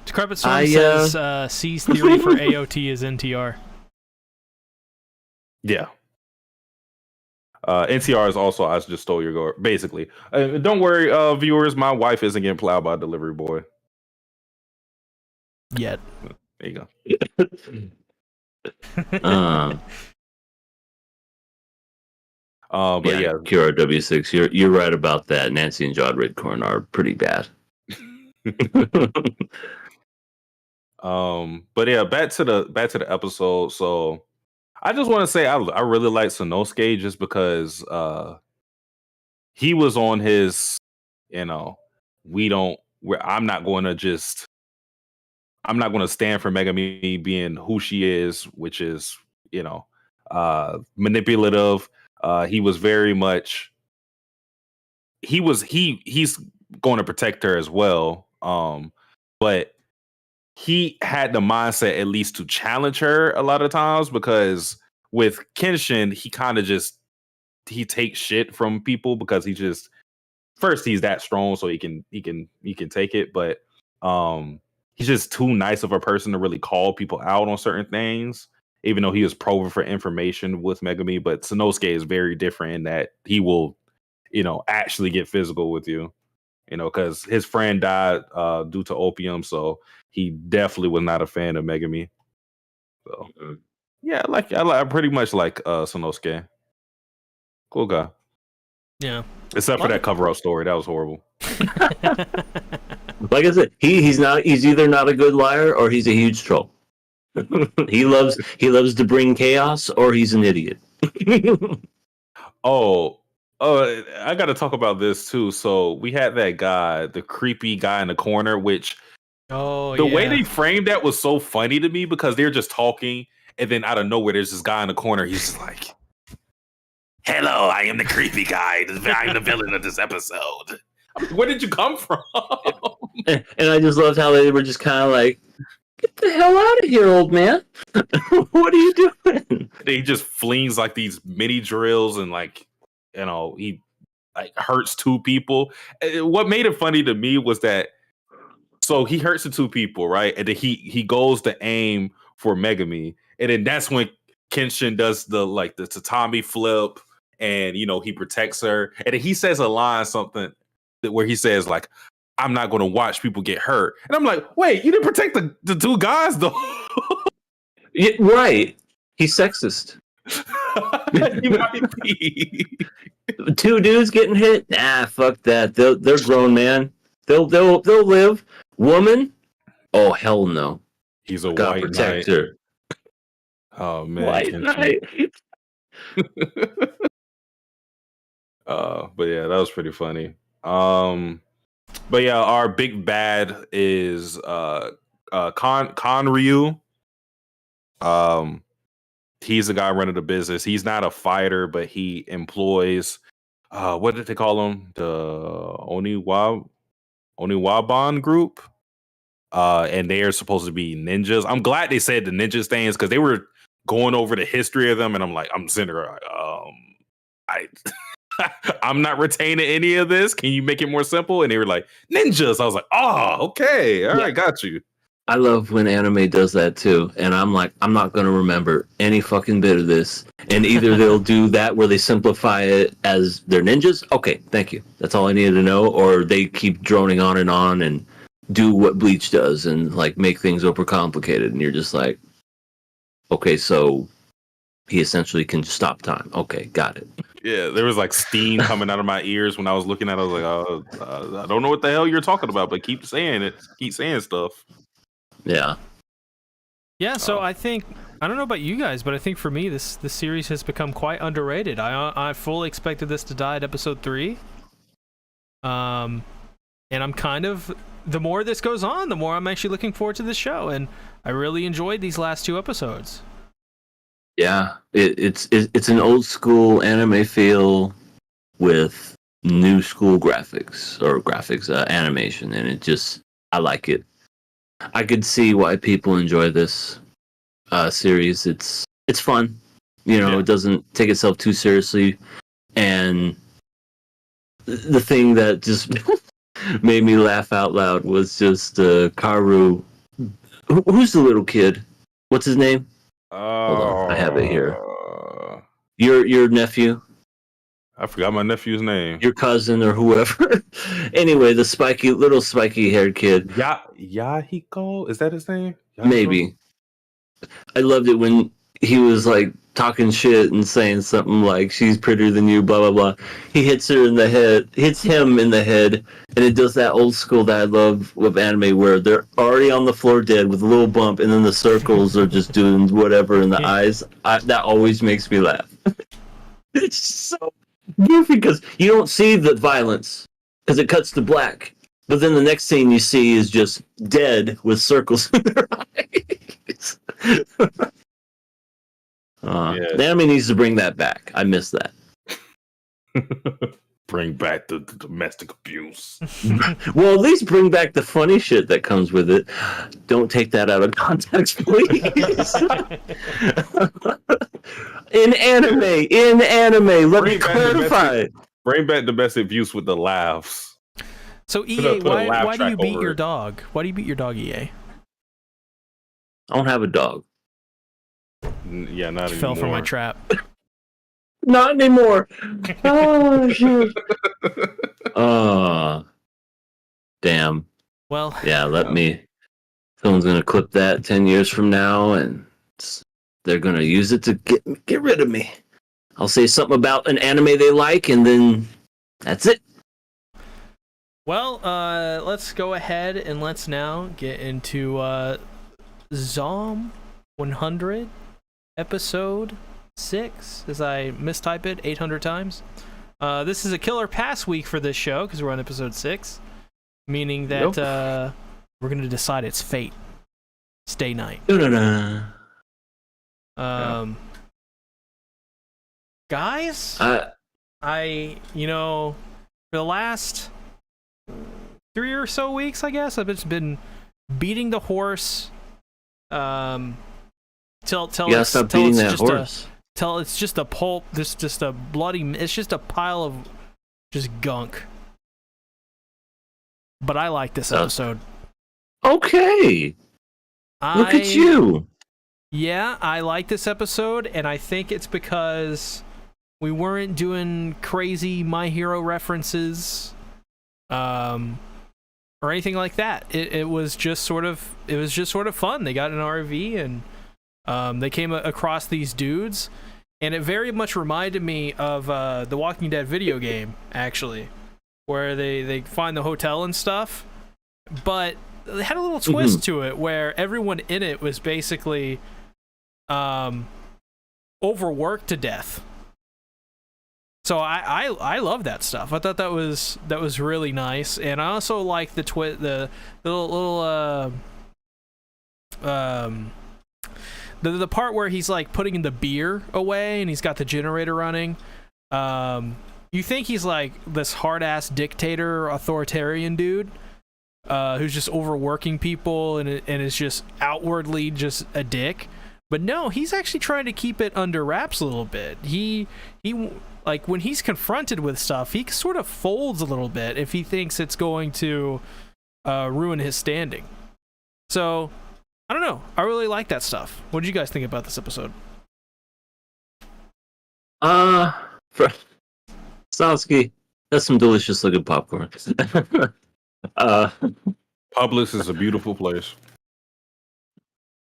Decrepit Storm says C's theory for AOT is NTR. Yeah. NTR is also I just stole your go. Basically, don't worry, viewers. My wife isn't getting plowed by a delivery boy yet. There you go. But yeah, Kira W6, you're right about that. Nancy and John Redcorn are pretty bad. But yeah, back to the episode. So I just want to say I really like Sanosuke just because he was on his, I'm not going to stand for Megami being who she is, which is, manipulative. He was very much, he's going to protect her as well. But he had the mindset at least to challenge her a lot of times, because with Kenshin, he kind of he takes shit from people because he's that strong, so he can take it. But he's just too nice of a person to really call people out on certain things, even though he was probing for information with Megami. But Sanosuke is very different in that he will, actually get physical with you, because his friend died due to opium, so he definitely was not a fan of Megami. So yeah, I pretty much like Sanosuke. Cool guy. Yeah. Except for that cover-up story. That was horrible. Like I said, he's either not a good liar or he's a huge troll. he loves to bring chaos, or he's an idiot. I got to talk about this too. So we had that guy, the creepy guy in the corner, which the way they framed that was so funny to me, because they're just talking, and then out of nowhere, there's this guy in the corner. He's just like, "Hello, I am the creepy guy. I'm the villain of this episode." Where did you come from? And I just loved how they were just kind of like, "Get the hell out of here, old man! What are you doing?" He just flings like these mini drills, and he like hurts two people. What made it funny to me was that, so he hurts the two people, right? And then he goes to aim for Megami, and then that's when Kenshin does the tatami flip, and he protects her, and then he says a line, something where he says like, "I'm not going to watch people get hurt," and I'm like, wait, you didn't protect the two guys though? Yeah, right. He's sexist. You might be. Two dudes getting hit? Nah, fuck that. They're grown, man. They'll live. Woman? Oh, hell no. He's a God white protect knight. her. Oh man, White knight. But yeah, that was pretty funny. But yeah, our big bad is Ryu. He's the guy running the business. He's not a fighter, but he employs what did they call him? The Oniwaban group. And they are supposed to be ninjas. I'm glad they said the ninjas things, because they were going over the history of them, and I'm sitting there, I'm not retaining any of this. Can you make it more simple? And they were like, ninjas. I was like, oh, okay, all right, got you. I love when anime does that too, and I'm like, I'm not gonna remember any fucking bit of this. And either they'll do that where they simplify it as they're ninjas. Okay, thank you. That's all I needed to know. Or they keep droning on and do what Bleach does and like make things overcomplicated, and you're just like, okay, so he essentially can stop time. Okay, got it. Yeah, there was like steam coming out of my ears when I was looking at it. I was like, I don't know what the hell you're talking about, but keep saying it. Keep saying stuff. Yeah. Yeah, so I think, I don't know about you guys, but I think for me, this series has become quite underrated. I fully expected this to die at episode 3. And I'm kind of, the more this goes on, the more I'm actually looking forward to this show, and I really enjoyed these last 2 episodes. Yeah, it's an old school anime feel with new school graphics animation, and I like it. I could see why people enjoy this series. It's fun, It doesn't take itself too seriously, and the thing that just made me laugh out loud was just Karu. Who's the little kid? What's his name? Hold on, I have it here. Your nephew? I forgot my nephew's name. Your cousin or whoever. Anyway, the little spiky haired kid. Yahiko? Is that his name? Yahiko? Maybe. I loved it when he was like talking shit and saying something like she's prettier than you, blah blah blah. He hits him in the head, and it does that old school that I love with anime where they're already on the floor dead with a little bump, and then the circles are just doing whatever in the eyes. That always makes me laugh. It's so goofy because you don't see the violence because it cuts to black, but then the next scene you see is just dead with circles in their eyes. The anime needs to bring that back. I miss that. Bring back the domestic abuse. Well, at least bring back the funny shit that comes with it. Don't take that out of context, please. In anime, let me clarify. Bring back domestic abuse with the laughs. So EA, why do you beat your dog? Why do you beat your dog, EA? I don't have a dog. Yeah, not anymore. Fell for my trap. Not anymore. Oh shit. Damn. Well. Yeah, someone's gonna clip that 10 years from now, and they're gonna use it to get rid of me. I'll say something about an anime they like, and then that's it. Well, let's go ahead and let's now get into Zom 100 episode 6, as I mistype it 800 times. This is a killer pass week for this show because we're on episode 6, meaning that we're going to decide its fate. Stay night. Guys, I for the last 3 or so weeks, I guess, I've just been beating the horse. Till it's just a pulp, just a bloody, it's just a pile of just gunk. But I like this episode. Okay. Look at you. Yeah, I like this episode, and I think it's because we weren't doing crazy My Hero references, or anything like that. It was just sort of fun. They got an RV and they came across these dudes, and it very much reminded me of the Walking Dead video game, actually, where they find the hotel and stuff, but they had a little twist to it where everyone in it was basically overworked to death. So I love that stuff. I thought that was really nice, and I also like the little the part where he's like putting the beer away and he's got the generator running. You think he's like this hard ass dictator, authoritarian dude who's just overworking people and is just outwardly just a dick. But no, he's actually trying to keep it under wraps a little bit. He like when he's confronted with stuff, he sort of folds a little bit if he thinks it's going to ruin his standing. So I don't know. I really like that stuff. What did you guys think about this episode? Sasuke, that's some delicious looking popcorn. Publix is a beautiful place.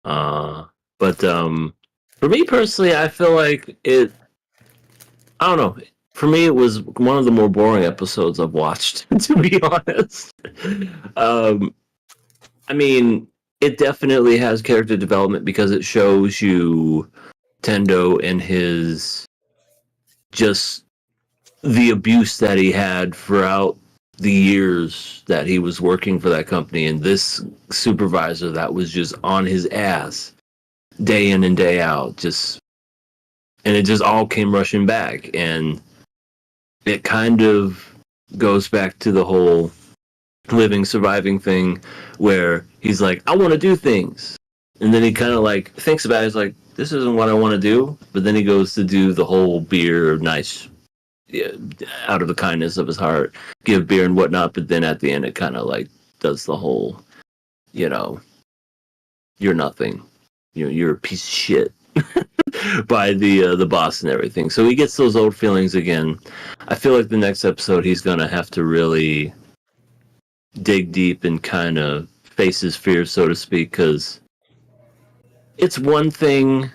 But for me personally, I feel like it. I don't know. For me, it was one of the more boring episodes I've watched, to be honest. I mean, it definitely has character development because it shows you Tendo and his just the abuse that he had throughout the years that he was working for that company, and this supervisor that was just on his ass day in and day out, and it just all came rushing back. And it kind of goes back to the whole living, surviving thing where he's like, I want to do things. And then he kind of like thinks about it. He's like, this isn't what I want to do. But then he goes to do the whole beer, nice, out of the kindness of his heart, give beer and whatnot. But then at the end, it kind of like does the whole, you're nothing. You're a piece of shit. By the boss and everything. So he gets those old feelings again. I feel like the next episode he's gonna have to really dig deep and kind of face his fears, so to speak, because it's one thing,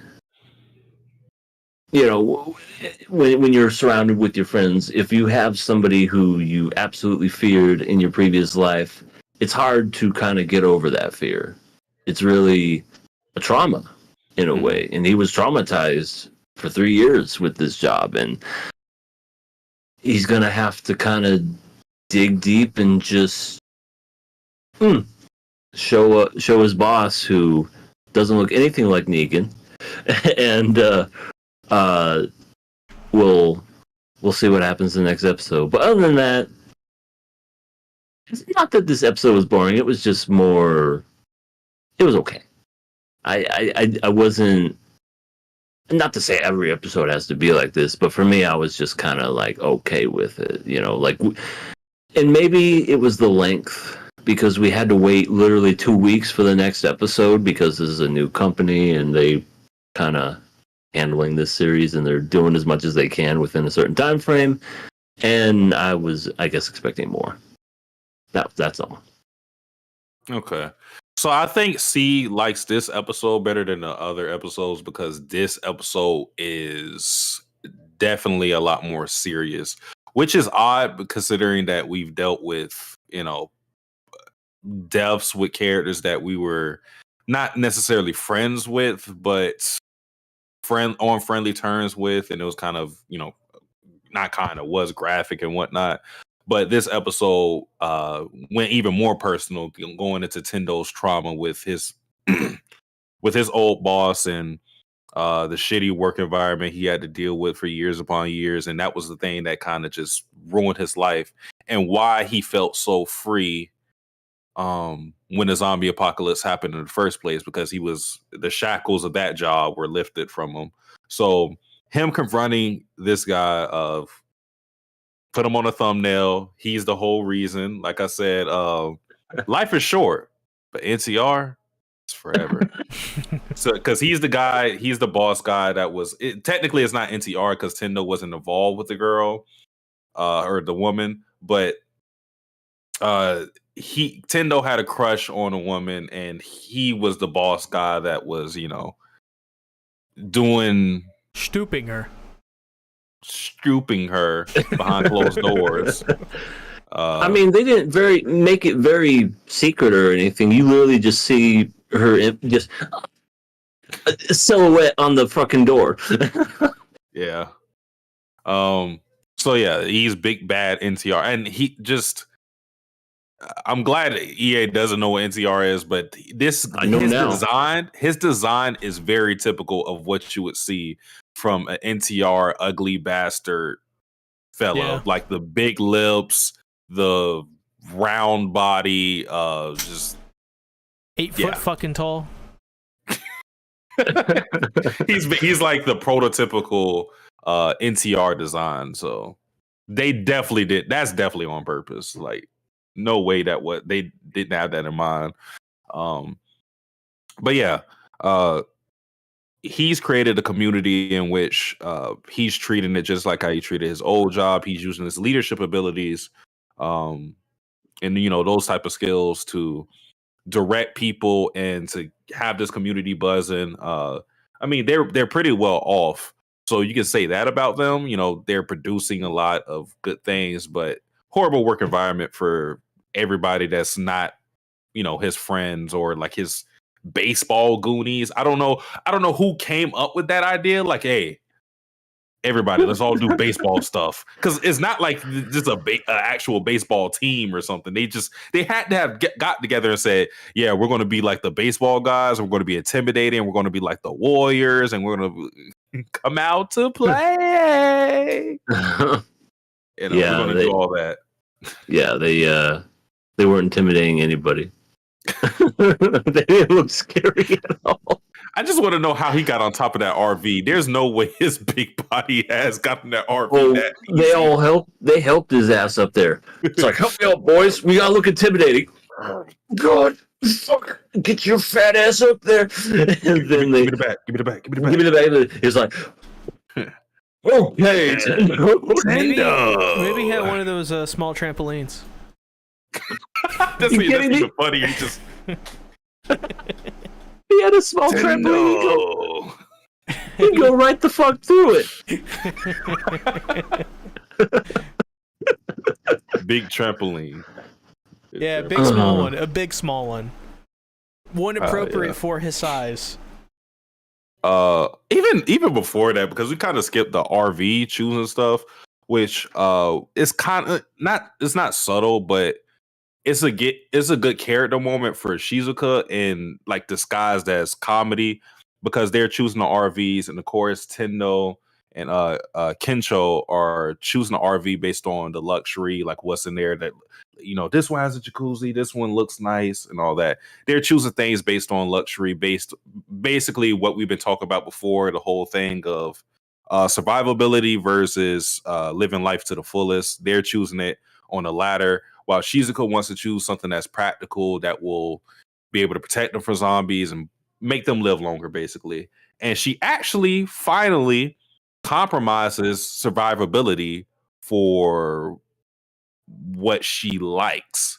when you're surrounded with your friends, if you have somebody who you absolutely feared in your previous life, it's hard to kind of get over that fear. It's really a trauma in a way, and he was traumatized for 3 years with this job, and he's gonna have to kind of dig deep and just show his boss, who doesn't look anything like Negan, and we'll see what happens in the next episode. But other than that, it's not that this episode was boring. It was just more. It was okay. I wasn't, not to say every episode has to be like this, but for me, I was just kind of like okay with it, and maybe it was the length, because we had to wait literally 2 weeks for the next episode because this is a new company and they kind of handling this series and they're doing as much as they can within a certain time frame, and I was, I guess, expecting more. That's all. Okay. So I think C likes this episode better than the other episodes because this episode is definitely a lot more serious, which is odd considering that we've dealt with, deaths with characters that we were not necessarily friends with, but on friendly terms with, and it was kind of, was graphic and whatnot. But this episode went even more personal, going into Tendo's trauma with his with his old boss and the shitty work environment he had to deal with for years upon years. And that was the thing that kind of just ruined his life, and why he felt so free when the zombie apocalypse happened in the first place, because the shackles of that job were lifted from him. So him confronting this guy of, put him on a thumbnail. He's the whole reason. Like I said, life is short, but NTR is forever. So, because he's the guy, he's the boss guy that was. Technically, it's not NTR because Tendo wasn't involved with the girl or the woman, but Tendo had a crush on a woman, and he was the boss guy that was, doing Stooping her behind closed doors. I mean, they didn't make it very secret or anything. You literally just see her just a silhouette on the fucking door. Yeah. So yeah, he's big bad NTR, and he just. I'm glad EA doesn't know what NTR is, but his design is very typical of what you would see from an NTR ugly bastard fellow, like the big lips, the round body, just 8 foot fucking tall. he's like the prototypical NTR design. So they definitely did. That's definitely on purpose. Like, no way that what they didn't have that in mind. but yeah, he's created a community in which he's treating it just like how he treated his old job. He's using his leadership abilities, and those type of skills to direct people and to have this community buzzing. I mean, they're pretty well off, so you can say that about them. They're producing a lot of good things, but horrible work environment for everybody that's not, his friends or like his baseball goonies. I don't know who came up with that idea. Like, hey, everybody, let's all do baseball stuff, because it's not like just a actual baseball team or something. They had to have got together and said, yeah, we're going to be like the baseball guys. We're going to be intimidating. We're going to be like the Warriors, and we're going to come out to play. Yeah, we're going to do all that. Yeah, they weren't intimidating anybody. They didn't look scary at all. I just want to know how he got on top of that RV. There's no way his big body has gotten that RV. Oh, they helped his ass up there. It's like, help me out, boys. We gotta look intimidating. God, fuck, get your fat ass up there. And then give me the back. Give me the back. Give me the back. He's like, okay. Maybe he had one of those small trampolines. That's even funny. He just he had a small trampoline. He'd go right the fuck through it. Big trampoline. Yeah, big small one. A big small one. One appropriate for his size. Even before that, because we kind of skipped the RV choosing stuff, which is kind of not subtle, but it's a good character moment for Shizuka, and like disguised as comedy, because they're choosing the RVs, and of course Tendo and Kencho are choosing the RV based on the luxury, like what's in there, that this one has a jacuzzi, this one looks nice, and all that. They're choosing things based on luxury, basically what we've been talking about before, the whole thing of survivability versus living life to the fullest. They're choosing it on the latter, while Shizuka wants to choose something that's practical, that will be able to protect them from zombies and make them live longer, basically. And she actually finally compromises survivability for what she likes.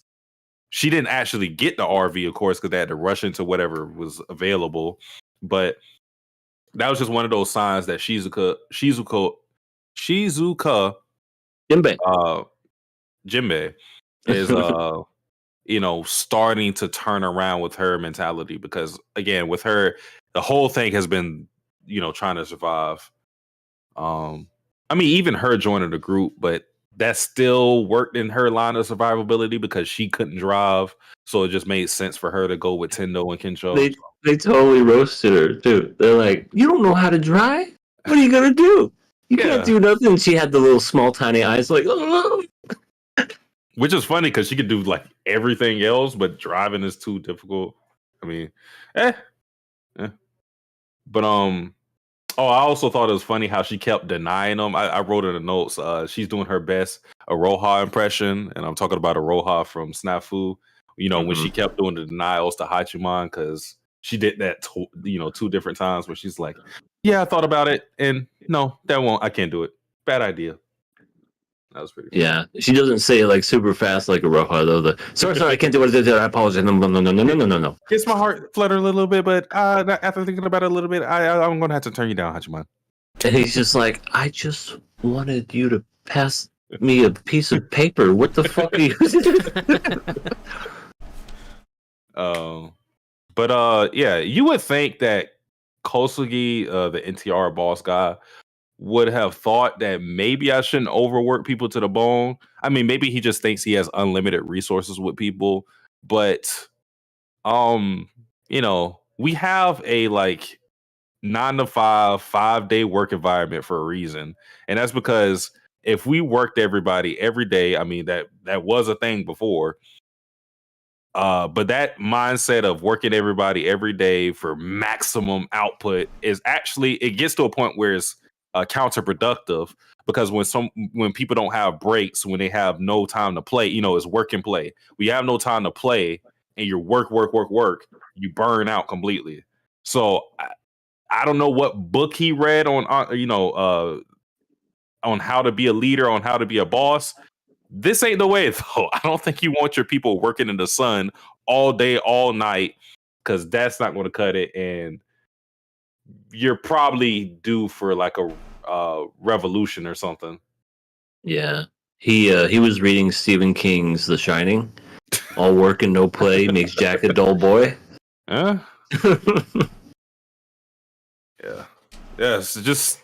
She didn't actually get the RV, of course, because they had to rush into whatever was available. But that was just one of those signs that Shizuka Jinbei is starting to turn around with her mentality, because again, with her, the whole thing has been trying to survive. I mean, even her joining the group, but that still worked in her line of survivability because she couldn't drive, so it just made sense for her to go with Tendo and Kencho. They totally roasted her too. They're like, you don't know how to drive? What are you gonna do? You can't do nothing. She had the little small tiny eyes like, oh. Which is funny because she could do like everything else, but driving is too difficult. I mean, But I also thought it was funny how she kept denying them. I wrote in the notes, she's doing her best Aroha impression, and I'm talking about Aroha from Snafu. When she kept doing the denials to Hachiman, because she did that, 2 different times where she's like, "Yeah, I thought about it, and no, I can't do it. Bad idea." That was pretty funny. Yeah, she doesn't say it like super fast like Aroha though. Sorry, I can't do what I did. I apologize. No. It's my heart fluttered a little bit, but after thinking about it a little bit, I'm going to have to turn you down, Hachiman. And he's just like, I just wanted you to pass me a piece of paper. What the fuck are you? Yeah, you would think that Kosugi, the NTR boss guy, would have thought that maybe I shouldn't overwork people to the bone. I mean, maybe he just thinks he has unlimited resources with people, but we have a 9 to 5, 5-day work environment for a reason. And that's because if we worked everybody every day, I mean, that was a thing before. But that mindset of working everybody every day for maximum output is actually, it gets to a point where it's counterproductive, because when people don't have breaks, when they have no time to play, it's work and play. We have no time to play. and you're work, you burn out completely. So I don't know what book he read on on how to be a leader, on how to be a boss. This ain't the way, though. I don't think you want your people working in the sun all day, all night, because that's not going to cut it. And you're probably due for like a revolution or something. Yeah. He was reading Stephen King's The Shining. All work and no play makes Jack a dull boy. Yeah. Yeah. It's just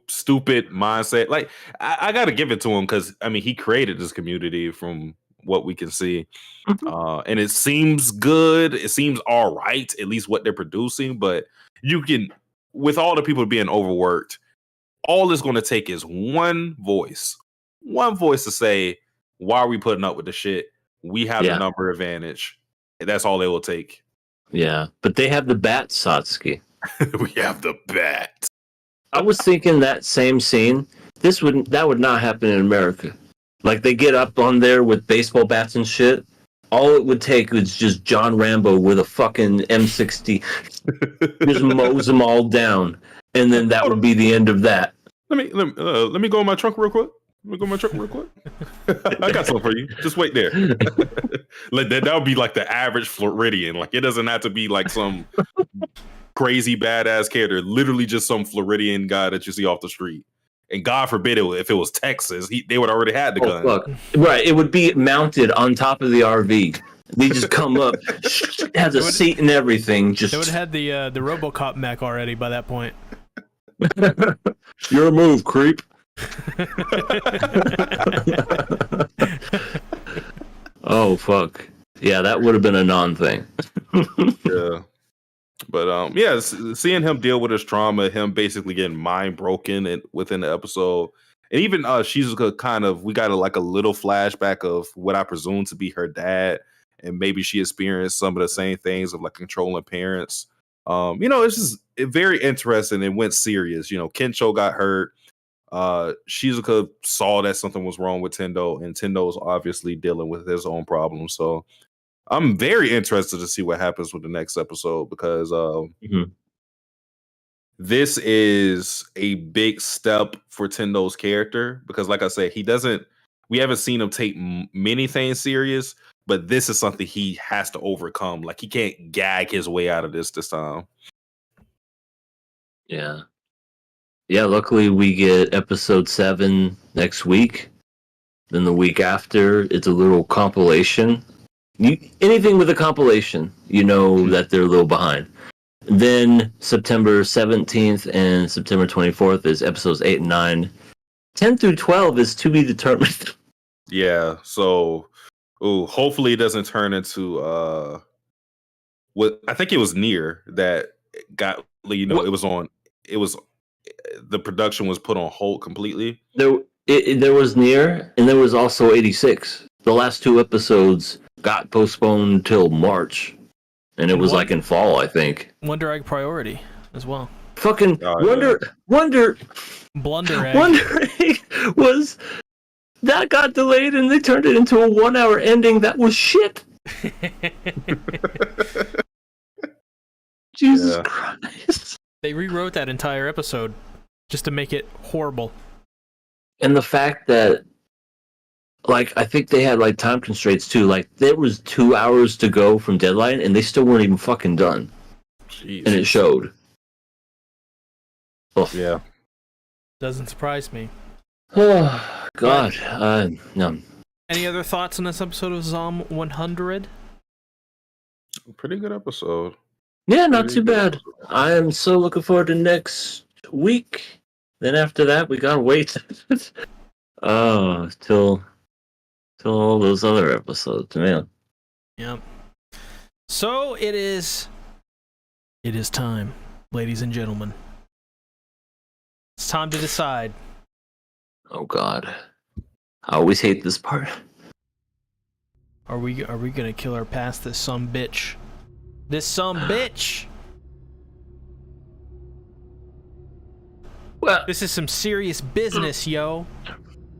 stupid mindset. Like, I got to give it to him because, I mean, he created this community from what we can see. And it seems good. It seems all right, at least what they're producing. But you can, with all the people being overworked, all it's going to take is one voice to say, why are we putting up with the shit? We have the number advantage. And that's all they will take. Yeah, but they have the bat, Satsuki. We have the bat. I was thinking that same scene, that would not happen in America. Like, they get up on there with baseball bats and shit. All it would take was just John Rambo with a fucking M60. Just mows them all down. And then that would be the end of that. Let me go in my trunk real quick. I got something for you. Just wait there. Like that would be like the average Floridian. Like, it doesn't have to be like some crazy badass character. Literally just some Floridian guy that you see off the street. And God forbid if it was Texas, they would already had the gun. Fuck. Right, it would be mounted on top of the RV. They just come up, has a seat and everything. Just they would have had the RoboCop mech already by that point. Your move, creep. Oh fuck. Yeah, that would have been a non-thing. Yeah. But seeing him deal with his trauma, him basically getting mind broken within the episode, and even Shizuka we got a little flashback of what I presume to be her dad, and maybe she experienced some of the same things of like controlling parents. It's just very interesting. It went serious. Kensho got hurt. Shizuka saw that something was wrong with Tendo, and Tendo's obviously dealing with his own problems. So I'm very interested to see what happens with the next episode, because this is a big step for Tendo's character, because like I said, we haven't seen him take many things serious, but this is something he has to overcome. Like, he can't gag his way out of this time. Yeah. Yeah, luckily we get episode 7 next week. Then the week after, it's a little compilation. Anything with a compilation, that they're a little behind. Then September 17th and September 24th is episodes 8 and 9. 10 through 12 is to be determined. Yeah, so hopefully it doesn't turn into what I think it was Near that got, the production was put on hold completely. There was Near, and there was also 86. The last 2 episodes got postponed till March, and it was like in fall, I think. Wonder Egg Priority as well. Fucking Wonder Blunder Egg. Wonder Egg was that got delayed, and they turned it into a 1-hour ending that was shit. Jesus Christ. They rewrote that entire episode just to make it horrible. And the fact that, I think they had, time constraints, too. There was 2 hours to go from deadline, and they still weren't even fucking done. Jeez. And it showed. Oh. Yeah. Doesn't surprise me. Oh, God. No. Any other thoughts on this episode of Zom 100? Pretty good episode. Yeah, not too bad. I am so looking forward to next week. Then after that, we gotta wait. Till all those other episodes, man. Yep. So it is time, ladies and gentlemen. It's time to decide. Oh God, I always hate this part. Are we gonna kill her past this sumbitch? This sumbitch. Well, this is some serious business, yo.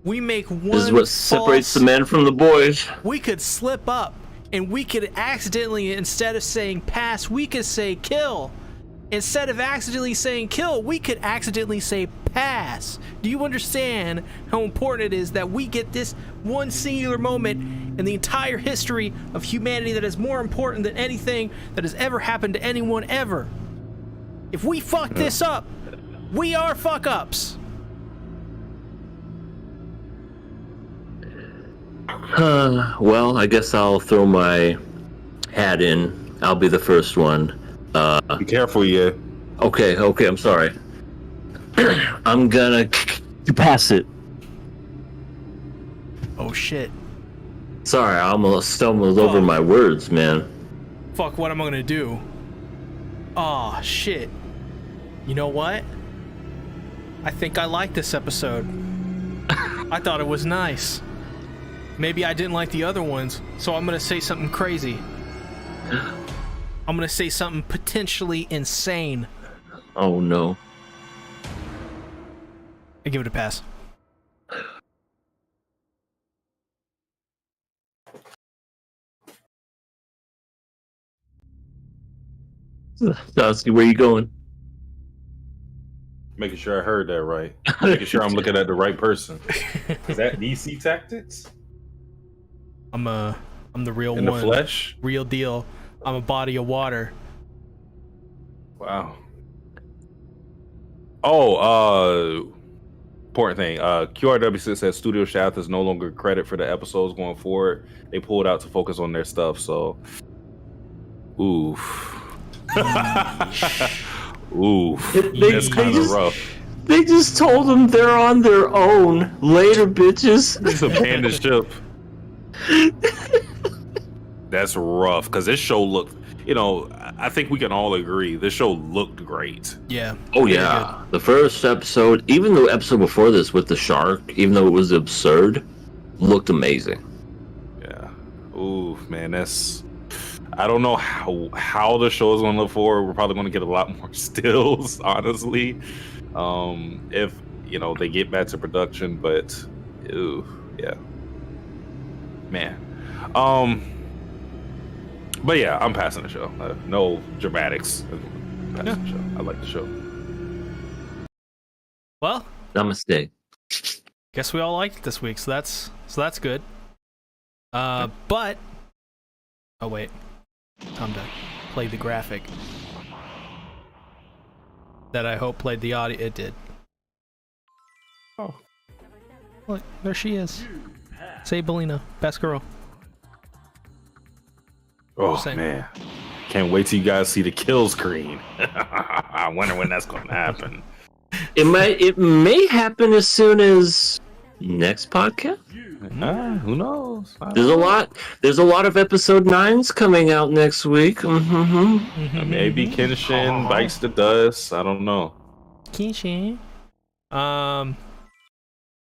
We make one. This is what separates the men from the boys. We could slip up, and we could accidentally, instead of saying pass, we could say kill. Instead of accidentally saying kill, we could accidentally say pass. Do you understand how important it is that we get this one singular moment in the entire history of humanity that is more important than anything that has ever happened to anyone ever? If we fuck this up, we are fuck ups. Well, I guess I'll throw my hat in. I'll be the first one. Be careful, yeah. Okay, I'm sorry. I'm gonna pass it. Oh shit. Sorry, I almost stumbled over my words, man. Fuck, what am I gonna do? Aw, shit. You know what? I think I like this episode. I thought it was nice. Maybe I didn't like the other ones, so I'm gonna say something crazy. I'm gonna say something potentially insane. Oh no. I give it a pass. Dusty, where you going? Making sure I heard that right. Making sure I'm looking at the right person. Is that DC Tactics? I'm the real In one. the flesh? Real deal. I'm a body of water. Wow. Oh, important thing. QRW6 says Studio Shaft is no longer credit for the episodes going forward. They pulled out to focus on their stuff, so oof. Oof. That's kind of rough. They just told them they're on their own. Later, bitches. It's a abandoned ship. That's rough, because this show looked, I think we can all agree, this show looked great. Yeah. Oh, yeah. The first episode, even the episode before this with the shark, even though it was absurd, looked amazing. Yeah. Oof, man, I don't know how the show is going to look forward. We're probably going to get a lot more stills, honestly, if, they get back to production, but, yeah. Man. But yeah, I'm passing the show. No dramatics. I'm passing the show. I like the show. Well, Namaste. guess we all liked it this week, so that's good. But oh wait, time to play the graphic that I hope played the audio. It did. Oh, Look, there she is. Sabelina, best girl. oh Same. man, can't wait till you guys see the kill screen. I wonder when that's going to happen. It may happen as soon as next podcast. Who knows? There's a lot of episode 9s coming out next week. Mm-hmm. Maybe Kenshin bites the dust. I don't know. Kenshin.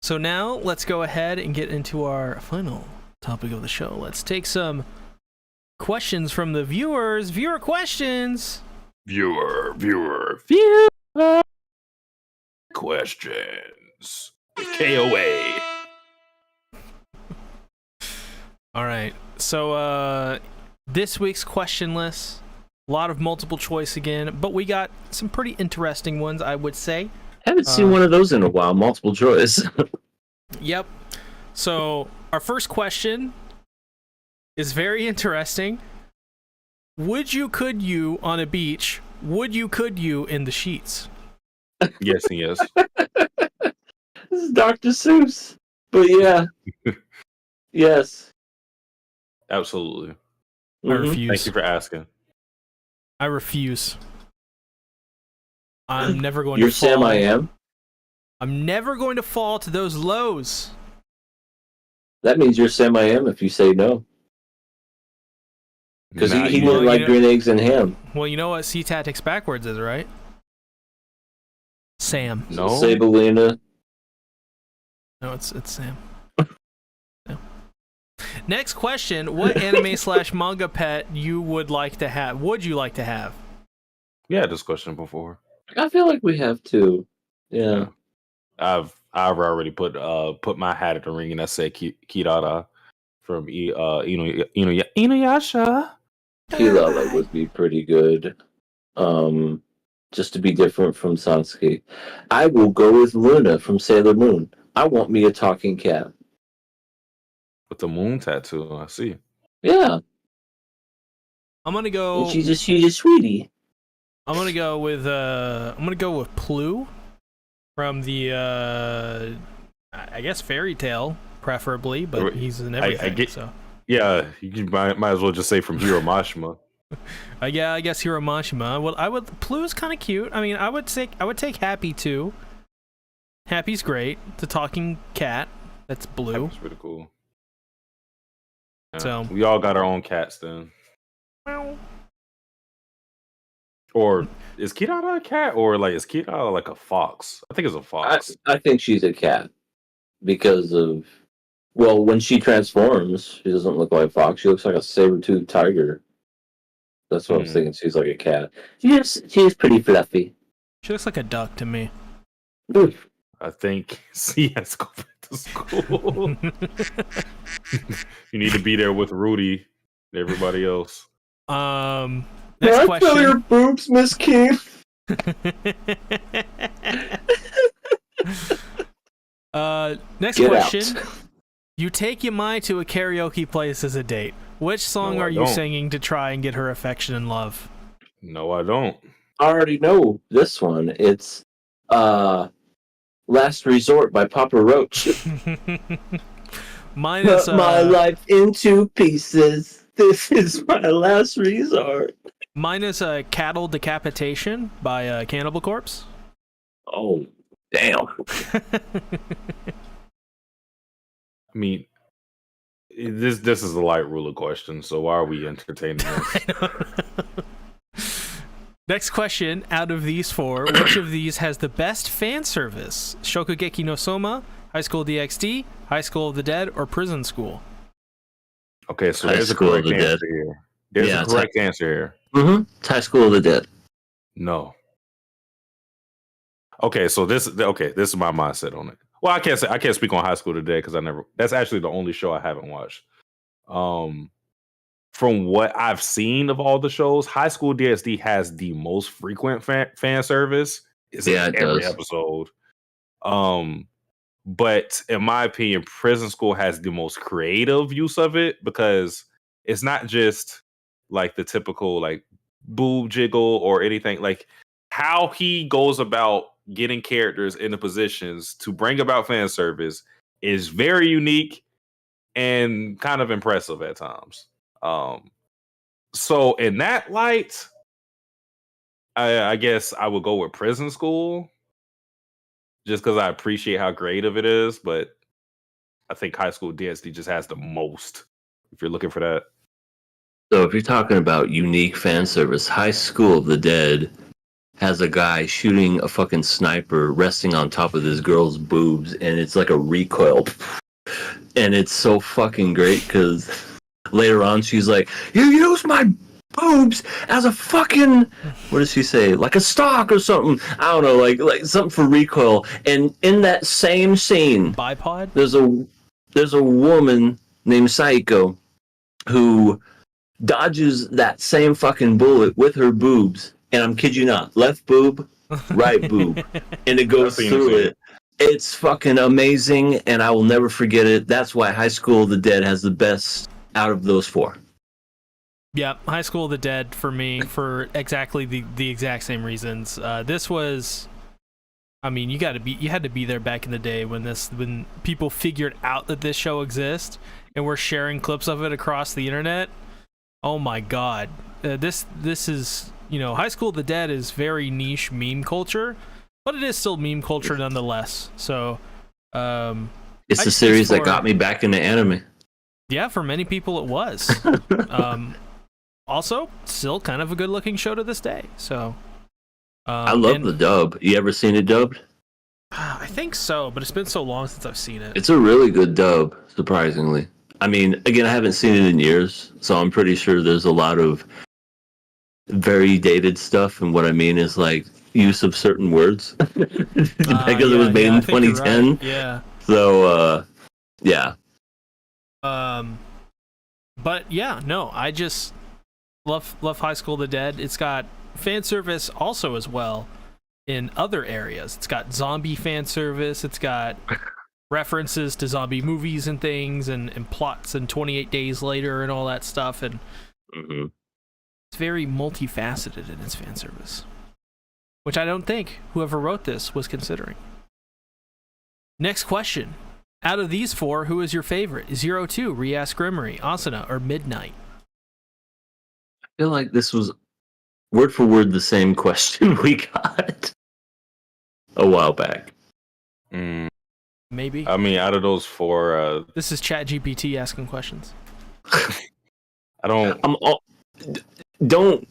So now let's go ahead and get into our final topic of the show. Let's take some questions from the viewers. Viewer questions. Viewer questions. KOA. All right. So this week's question list, a lot of multiple choice again, but we got some pretty interesting ones, I would say. Haven't seen one of those in a while. Multiple choice. Yep. So our first question is very interesting. Could you on a beach? Could you in the sheets? Yes and yes. This is Dr. Seuss. But yeah. Yes. Absolutely. I refuse. Thank you for asking. I refuse. I'm never going You're to fall. Sam I am? I'm never going to fall to those lows. That means you're Sam I am if you say no. Because he you- didn't like green eggs and ham. Well, you know what C-Tactics backwards is, right? Sam. No. Sabelina. No, it's Sam. No. Next question: what anime / manga pet you would like to have? Would you like to have? We had this question before. I feel like we have to. Yeah. I've already put my hat in the ring, and I said Kirara from Inuyasha. Kilala would be pretty good. Just to be different from Sansuke. I will go with Luna from Sailor Moon. I want me a talking cat. With the moon tattoo, I see. Yeah. I'm gonna go. And she's a sweetie. I'm gonna go with Plu from the I guess Fairy Tale, preferably, but he's in everything. So yeah, you might as well just say from Hiro Mashima. Yeah, I guess Hiro Mashima. Well, Plu's kind of cute. I mean, I would take Happy too. Happy's great. The talking cat. That's blue. That's pretty cool. Yeah, so we all got our own cats then. Meow. Or is Kirara a cat, or like is Kirara like a fox? I think it's a fox. I think she's a cat because of when she transforms, she doesn't look like a fox. She looks like a saber-toothed tiger. That's what I was thinking. She's like a cat. She's pretty fluffy. She looks like a duck to me. Oof. I think she has to go back to school. You need to be there with Rudy and everybody else. Next question. Feel your boobs, Miss King. Next Get question. out. You take Yamai to a karaoke place as a date. Which song are you singing to try and get her affection and love? No, I don't. I already know this one. It's Last Resort by Papa Roach. Mine is Cut my life into pieces. This is my last resort. Mine is Cattle Decapitation by Cannibal Corpse. Oh, damn. I mean, this is a light ruler question, so why are we entertaining this? Next question, out of these four, which of these has the best fan service? Shokugeki no Soma, High School DxD, High School of the Dead, or Prison School? Okay, so there's a correct answer here. There's a correct answer here. Mm-hmm. High School of the Dead. No. Okay, so this is my mindset on it. Well, I can't speak on High School today because that's actually the only show I haven't watched. From what I've seen of all the shows, High School DxD has the most frequent fan service. It's in every episode. But in my opinion, Prison School has the most creative use of it because it's not just like the typical like boob jiggle or anything. Like how he goes about getting characters into positions to bring about fan service is very unique and kind of impressive at times. So in that light, I guess I would go with Prison School just because I appreciate how creative it is, but I think High School DxD just has the most if you're looking for that. So if you're talking about unique fan service, High School of the Dead has a guy shooting a fucking sniper resting on top of this girl's boobs, and it's like a recoil. And it's so fucking great because later on she's like, "You use my boobs as a fucking," what does she say? Like a stock or something. I don't know, like something for recoil. And in that same scene, bipod, there's a woman named Saiko who dodges that same fucking bullet with her boobs. And I'm kid you not, left boob, right boob, and it goes through it. It's fucking amazing, and I will never forget it. That's why High School of the Dead has the best out of those four. Yeah, High School of the Dead for me for exactly the exact same reasons. This was, I mean, you had to be there back in the day when people figured out that this show exists and were sharing clips of it across the internet. Oh my god, this is, you know, High School of the Dead is very niche meme culture, but it is still meme culture nonetheless. So, it's the series that got me back into anime. Yeah, for many people it was. Also, still kind of a good-looking show to this day. So, I love the dub. You ever seen it dubbed? I think so, but it's been so long since I've seen it. It's a really good dub, surprisingly. I mean, again, I haven't seen it in years, so I'm pretty sure there's a lot of very dated stuff, and what I mean is like use of certain words because it was made in 2010. Right. Yeah. So, yeah. But yeah, no, I just love High School of the Dead. It's got fan service also as well in other areas. It's got zombie fan service. It's got references to zombie movies and things, and plots and 28 Days Later and all that stuff. And it's very multifaceted in its fan service, which I don't think whoever wrote this was considering. Next question. Out of these four, who is your favorite? 02, Rias Grimory, Asuna, or Midnight? I feel like this was word for word the same question we got a while back. Maybe. I mean, out of those four, this is ChatGPT asking questions. I don't. Don't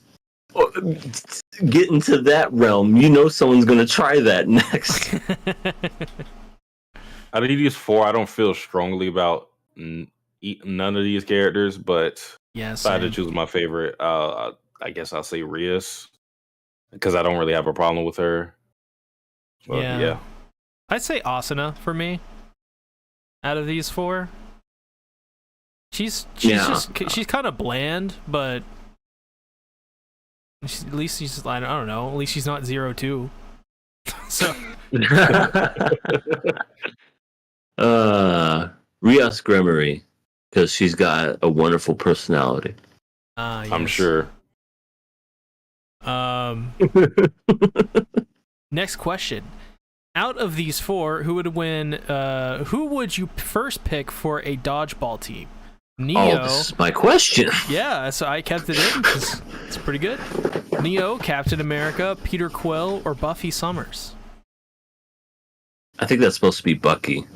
get into that realm. You know someone's gonna try that next. Out of these four, I don't feel strongly about none of these characters, but if I had to choose my favorite, I guess I'll say Rias, because I don't really have a problem with her. But, yeah. I'd say Asuna for me. Out of these four, she's kind of bland, but at least she's, I don't know, at least she's not 02. So Rias Grimory, because she's got a wonderful personality. Yes. I'm sure. Next question. Out of these four, who would win? Who would you first pick for a dodgeball team? Neo. Oh, this is my question. Yeah, so I kept it in because it's pretty good. Neo, Captain America, Peter Quill, or Buffy Summers? I think that's supposed to be Bucky.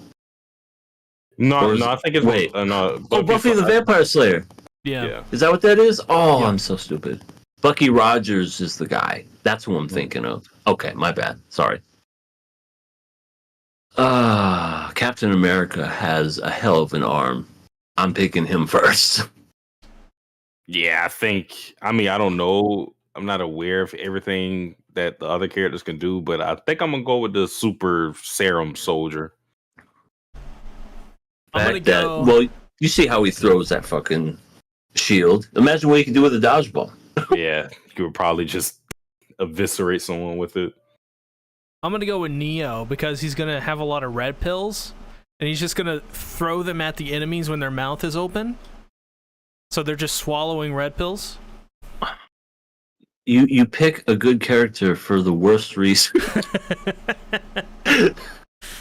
No, I think it's no. Buffy the Vampire Slayer. Yeah. Is that what that is? Oh, Yeah. I'm so stupid. Bucky Rogers is the guy. That's who I'm thinking of. Okay, my bad. Sorry. Captain America has a hell of an arm. I'm picking him first. Yeah, I think. I mean, I don't know. I'm not aware of everything that the other characters can do, but I think I'm gonna go with the super serum soldier. I'm gonna go. Well, you see how he throws that fucking shield. Imagine what he can do with a dodgeball. Yeah, you would probably just eviscerate someone with it. I'm gonna go with Neo because he's gonna have a lot of red pills, and he's just gonna throw them at the enemies when their mouth is open. So they're just swallowing red pills. You pick a good character for the worst reason.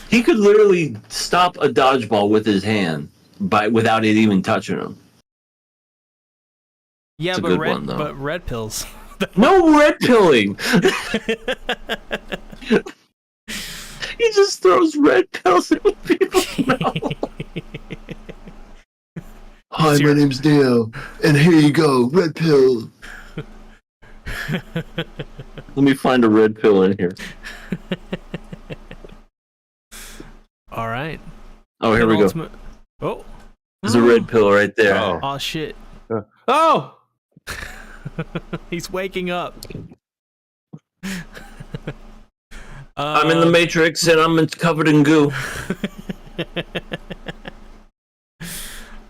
He could literally stop a dodgeball with his hand without it even touching him. Yeah, it's a but good one, though. Red pills. No red pilling. He just throws red pills in people's mouth. Hi, my name's Neo, and here you go, red pill. Let me find a red pill in here. All right. Oh, here we go. Oh, there's a red pill right there. Oh shit. Oh! He's waking up. I'm in the Matrix and I'm covered in goo.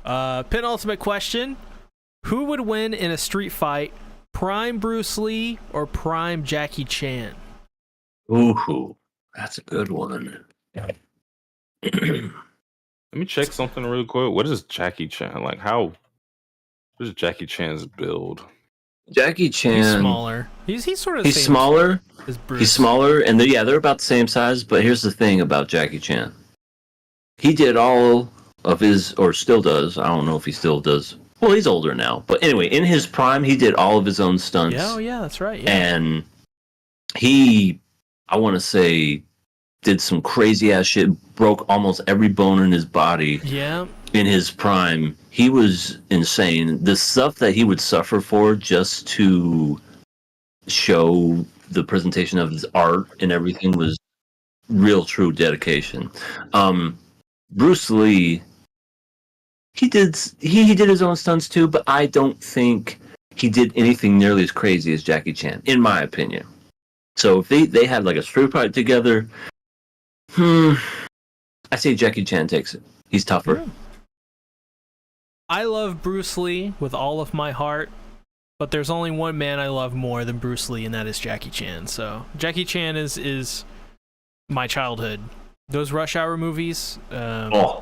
Penultimate question. Who would win in a street fight, Prime Bruce Lee or Prime Jackie Chan? Ooh, that's a good one. Let me check something real quick. What is Jackie Chan? Like, what is Jackie Chan's build? Jackie Chan. He's smaller. He's sort of. He's smaller. As Bruce. He's smaller, and they're about the same size. But here's the thing about Jackie Chan. He did all of his, or still does. I don't know if he still does. Well, he's older now. But anyway, in his prime, he did all of his own stunts. Yeah, oh yeah, that's right. Yeah. And he, I want to say, did some crazy ass shit. Broke almost every bone in his body. Yeah. In his prime, he was insane. The stuff that he would suffer for just to show the presentation of his art and everything was real, true dedication. Bruce Lee, he did his own stunts too, but I don't think he did anything nearly as crazy as Jackie Chan, in my opinion. So if they had like a street fight together, I say Jackie Chan takes it. He's tougher. Yeah. I love Bruce Lee with all of my heart, but there's only one man I love more than Bruce Lee, and that is Jackie Chan. So Jackie Chan is my childhood. Those Rush Hour movies. I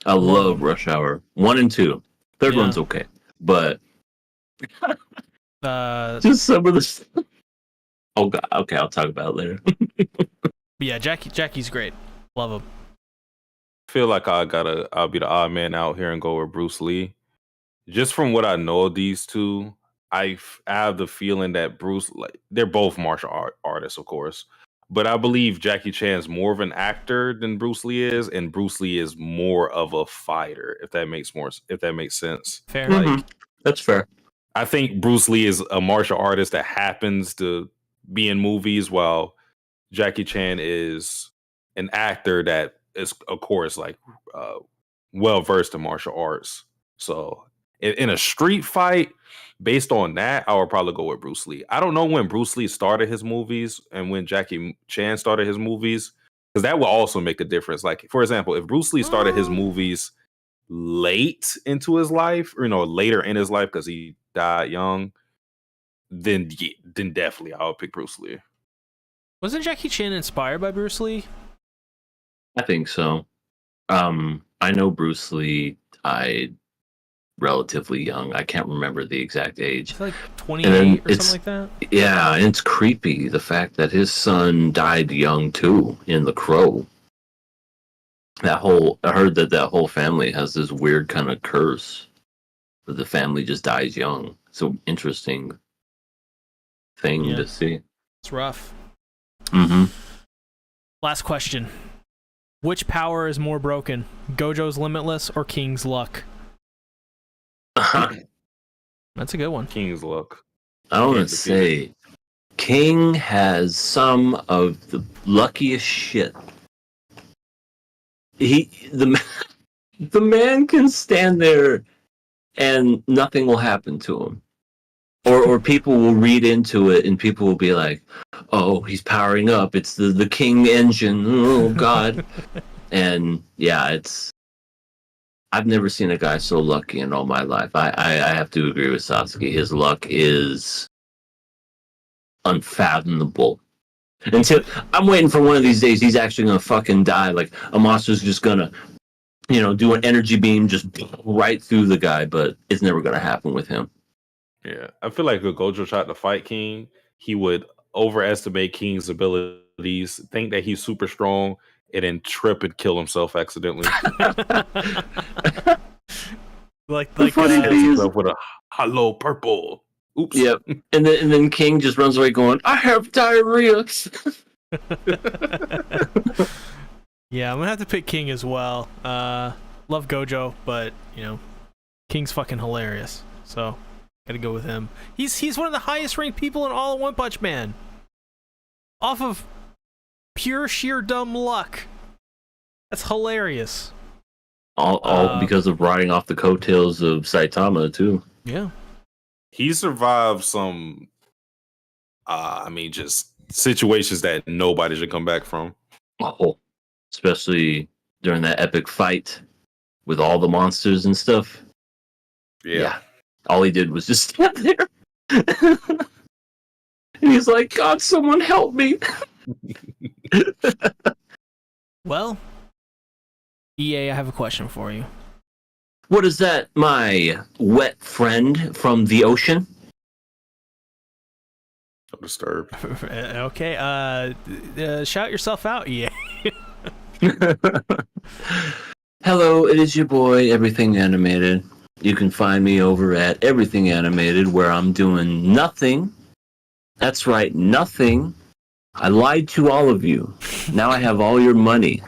love Rush Hour 1 and 2. Third one's okay, but just some of the. Oh God. Okay, I'll talk about it later. Yeah, Jackie's great. Love him. I feel like I'll be the odd man out here and go with Bruce Lee. Just from what I know of these two, I have the feeling that Bruce, like, they're both martial artists, of course, but I believe Jackie Chan's more of an actor than Bruce Lee is, and Bruce Lee is more of a fighter. If that makes sense. Fair. Like, that's fair. I think Bruce Lee is a martial artist that happens to be in movies, while Jackie Chan is an actor that is, of course, like well versed in martial arts. So in a street fight, based on that, I would probably go with Bruce Lee. I don't know when Bruce Lee started his movies and when Jackie Chan started his movies, because that will also make a difference. Like, for example, if Bruce Lee started his movies late into his life, or later in his life because he died young, then definitely I would pick Bruce Lee. Wasn't Jackie Chan inspired by Bruce Lee? I think so. I know Bruce Lee died relatively young. I can't remember the exact age. It's like 28 or something like that. Yeah, and it's creepy, the fact that his son died young too in The Crow. I heard that whole family has this weird kind of curse that the family just dies young. It's an interesting thing to see. It's rough. Mm-hmm. Last question. Which power is more broken? Gojo's Limitless or King's Luck? That's a good one. King's Luck. I want to say King has some of the luckiest shit. The man can stand there and nothing will happen to him. Or people will read into it and people will be like, oh, he's powering up. It's the King engine. Oh, God. And yeah, I've never seen a guy so lucky in all my life. I have to agree with Sasuke. His luck is unfathomable. Until I'm waiting for one of these days, he's actually going to fucking die. Like, a monster's just going to, do an energy beam just right through the guy, but it's never going to happen with him. Yeah, I feel like if Gojo tried to fight King, he would overestimate King's abilities, think that he's super strong, and then trip and kill himself accidentally. like with a hello purple. Oops. Yep. And then King just runs away going, I have diarrhea. Yeah, I'm gonna have to pick King as well. Love Gojo, but King's fucking hilarious. So gotta go with him. He's one of the highest ranked people in all of One Punch Man. Off of pure sheer dumb luck. That's hilarious. All because of riding off the coattails of Saitama too. Yeah. He survived some just situations that nobody should come back from. Oh, especially during that epic fight with all the monsters and stuff. Yeah. All he did was just stand there. And he's like, God, someone help me. Well, EA, I have a question for you. What is that, my wet friend from the ocean? I'm disturbed. Okay, shout yourself out, EA. Hello, it is your boy, Everything Animated. You can find me over at Everything Animated, where I'm doing nothing. That's right, nothing. I lied to all of you. Now I have all your money.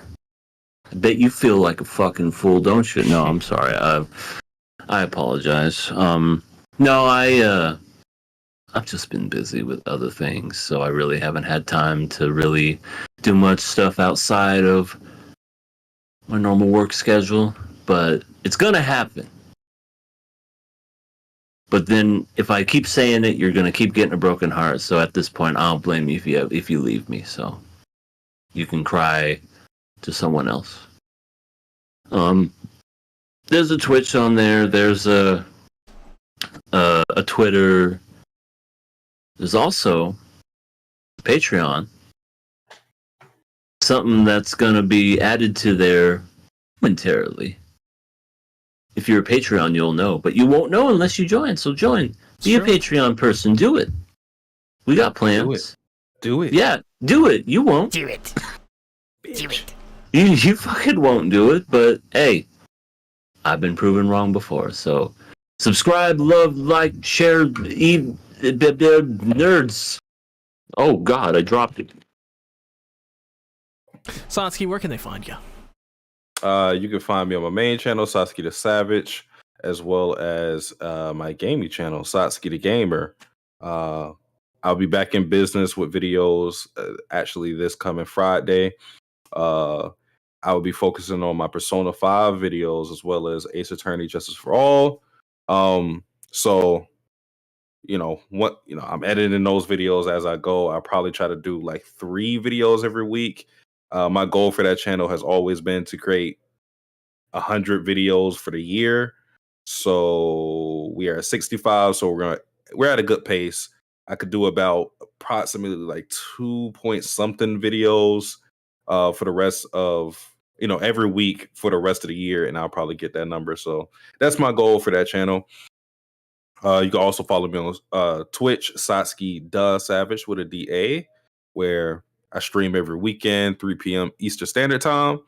I bet you feel like a fucking fool, don't you? No, I'm sorry. I apologize. I've just been busy with other things, so I really haven't had time to really do much stuff outside of my normal work schedule, but it's gonna happen. But then, if I keep saying it, you're gonna keep getting a broken heart. So at this point, I don't blame you if you leave me. So you can cry to someone else. There's a Twitch on there. There's a Twitter. There's also Patreon. Something that's gonna be added to there momentarily. If you're a Patreon, you'll know, but you won't know unless you join. So join. Be a Patreon person. Do it. We got plans. Do it. Yeah, do it. You won't. Do it. Do it. You fucking won't do it, but hey, I've been proven wrong before. So subscribe, love, like, share, nerds. Oh God, I dropped it. Satsuki, where can they find you? You can find me on my main channel, Satsuki the Savage, as well as my gaming channel, Satsuki the Gamer. I'll be back in business with videos actually this coming Friday. I will be focusing on my Persona 5 videos as well as Ace Attorney Justice for All. So I'm editing those videos as I go. I probably try to do like 3 videos every week. My goal for that channel has always been to create 100 videos for the year. So we are at 65. So we're at a good pace. I could do about approximately like 2 point something videos for the rest of every week for the rest of the year, and I'll probably get that number. So that's my goal for that channel. You can also follow me on Twitch, Satsuki the Savage with a DA, where I stream every weekend, 3 p.m. Eastern Standard Time.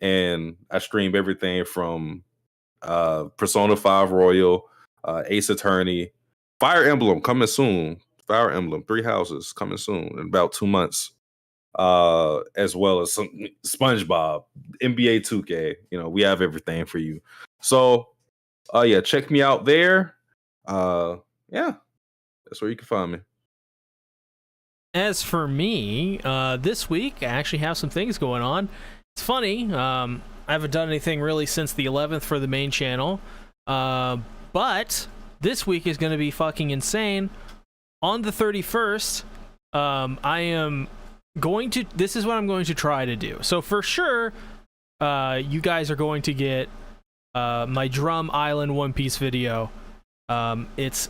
And I stream everything from Persona 5 Royal, Ace Attorney, Fire Emblem coming soon. Fire Emblem, 3 Houses coming soon in about 2 months. As well as some SpongeBob, NBA 2K. We have everything for you. So, check me out there. That's where you can find me. As for me, this week I actually have some things going on. It's funny. I haven't done anything really since the 11th for the main channel. But this week is going to be fucking insane. On the 31st, I am going to... This is what I'm going to try to do. So for sure, you guys are going to get my Drum Island One Piece video. It's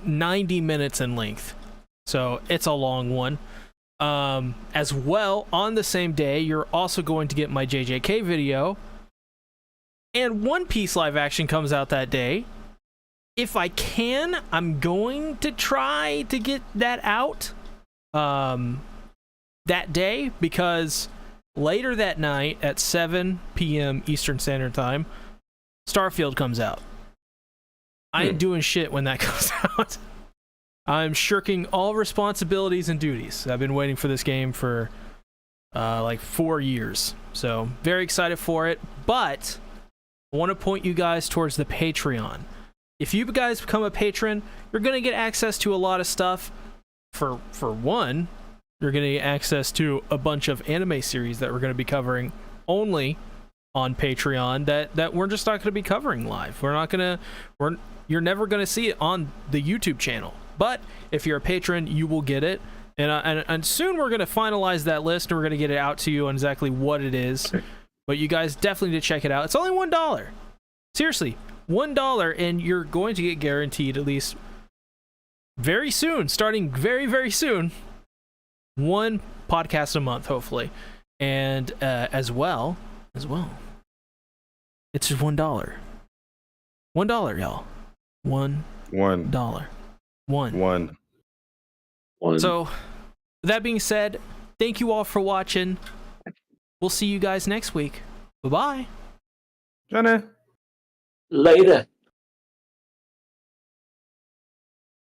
90 minutes in length. So it's a long one. As well, on the same day, you're also going to get my JJK video. And One Piece live action comes out that day. If I can, I'm going to try to get that out that day, because later that night at 7 p.m. Eastern Standard Time, Starfield comes out. I ain't doing shit when that comes out. I'm shirking all responsibilities and duties. I've been waiting for this game for like 4 years. So very excited for it. But I want to point you guys towards the Patreon. If you guys become a patron, you're going to get access to a lot of stuff. For one, you're going to get access to a bunch of anime series that we're going to be covering only on Patreon that we're just not going to be covering live. You're never going to see it on the YouTube channel. But if you're a patron, you will get it. And soon we're going to finalize that list, and we're going to get it out to you on exactly what it is. But you guys definitely need to check it out. It's only $1. Seriously, $1, and you're going to get guaranteed, at least very soon, starting very, very soon, 1 podcast a month, hopefully. And as well, it's just $1. $1, y'all. $1. One. So, with that being said, thank you all for watching. We'll see you guys next week. Bye-bye. Johnny. Later.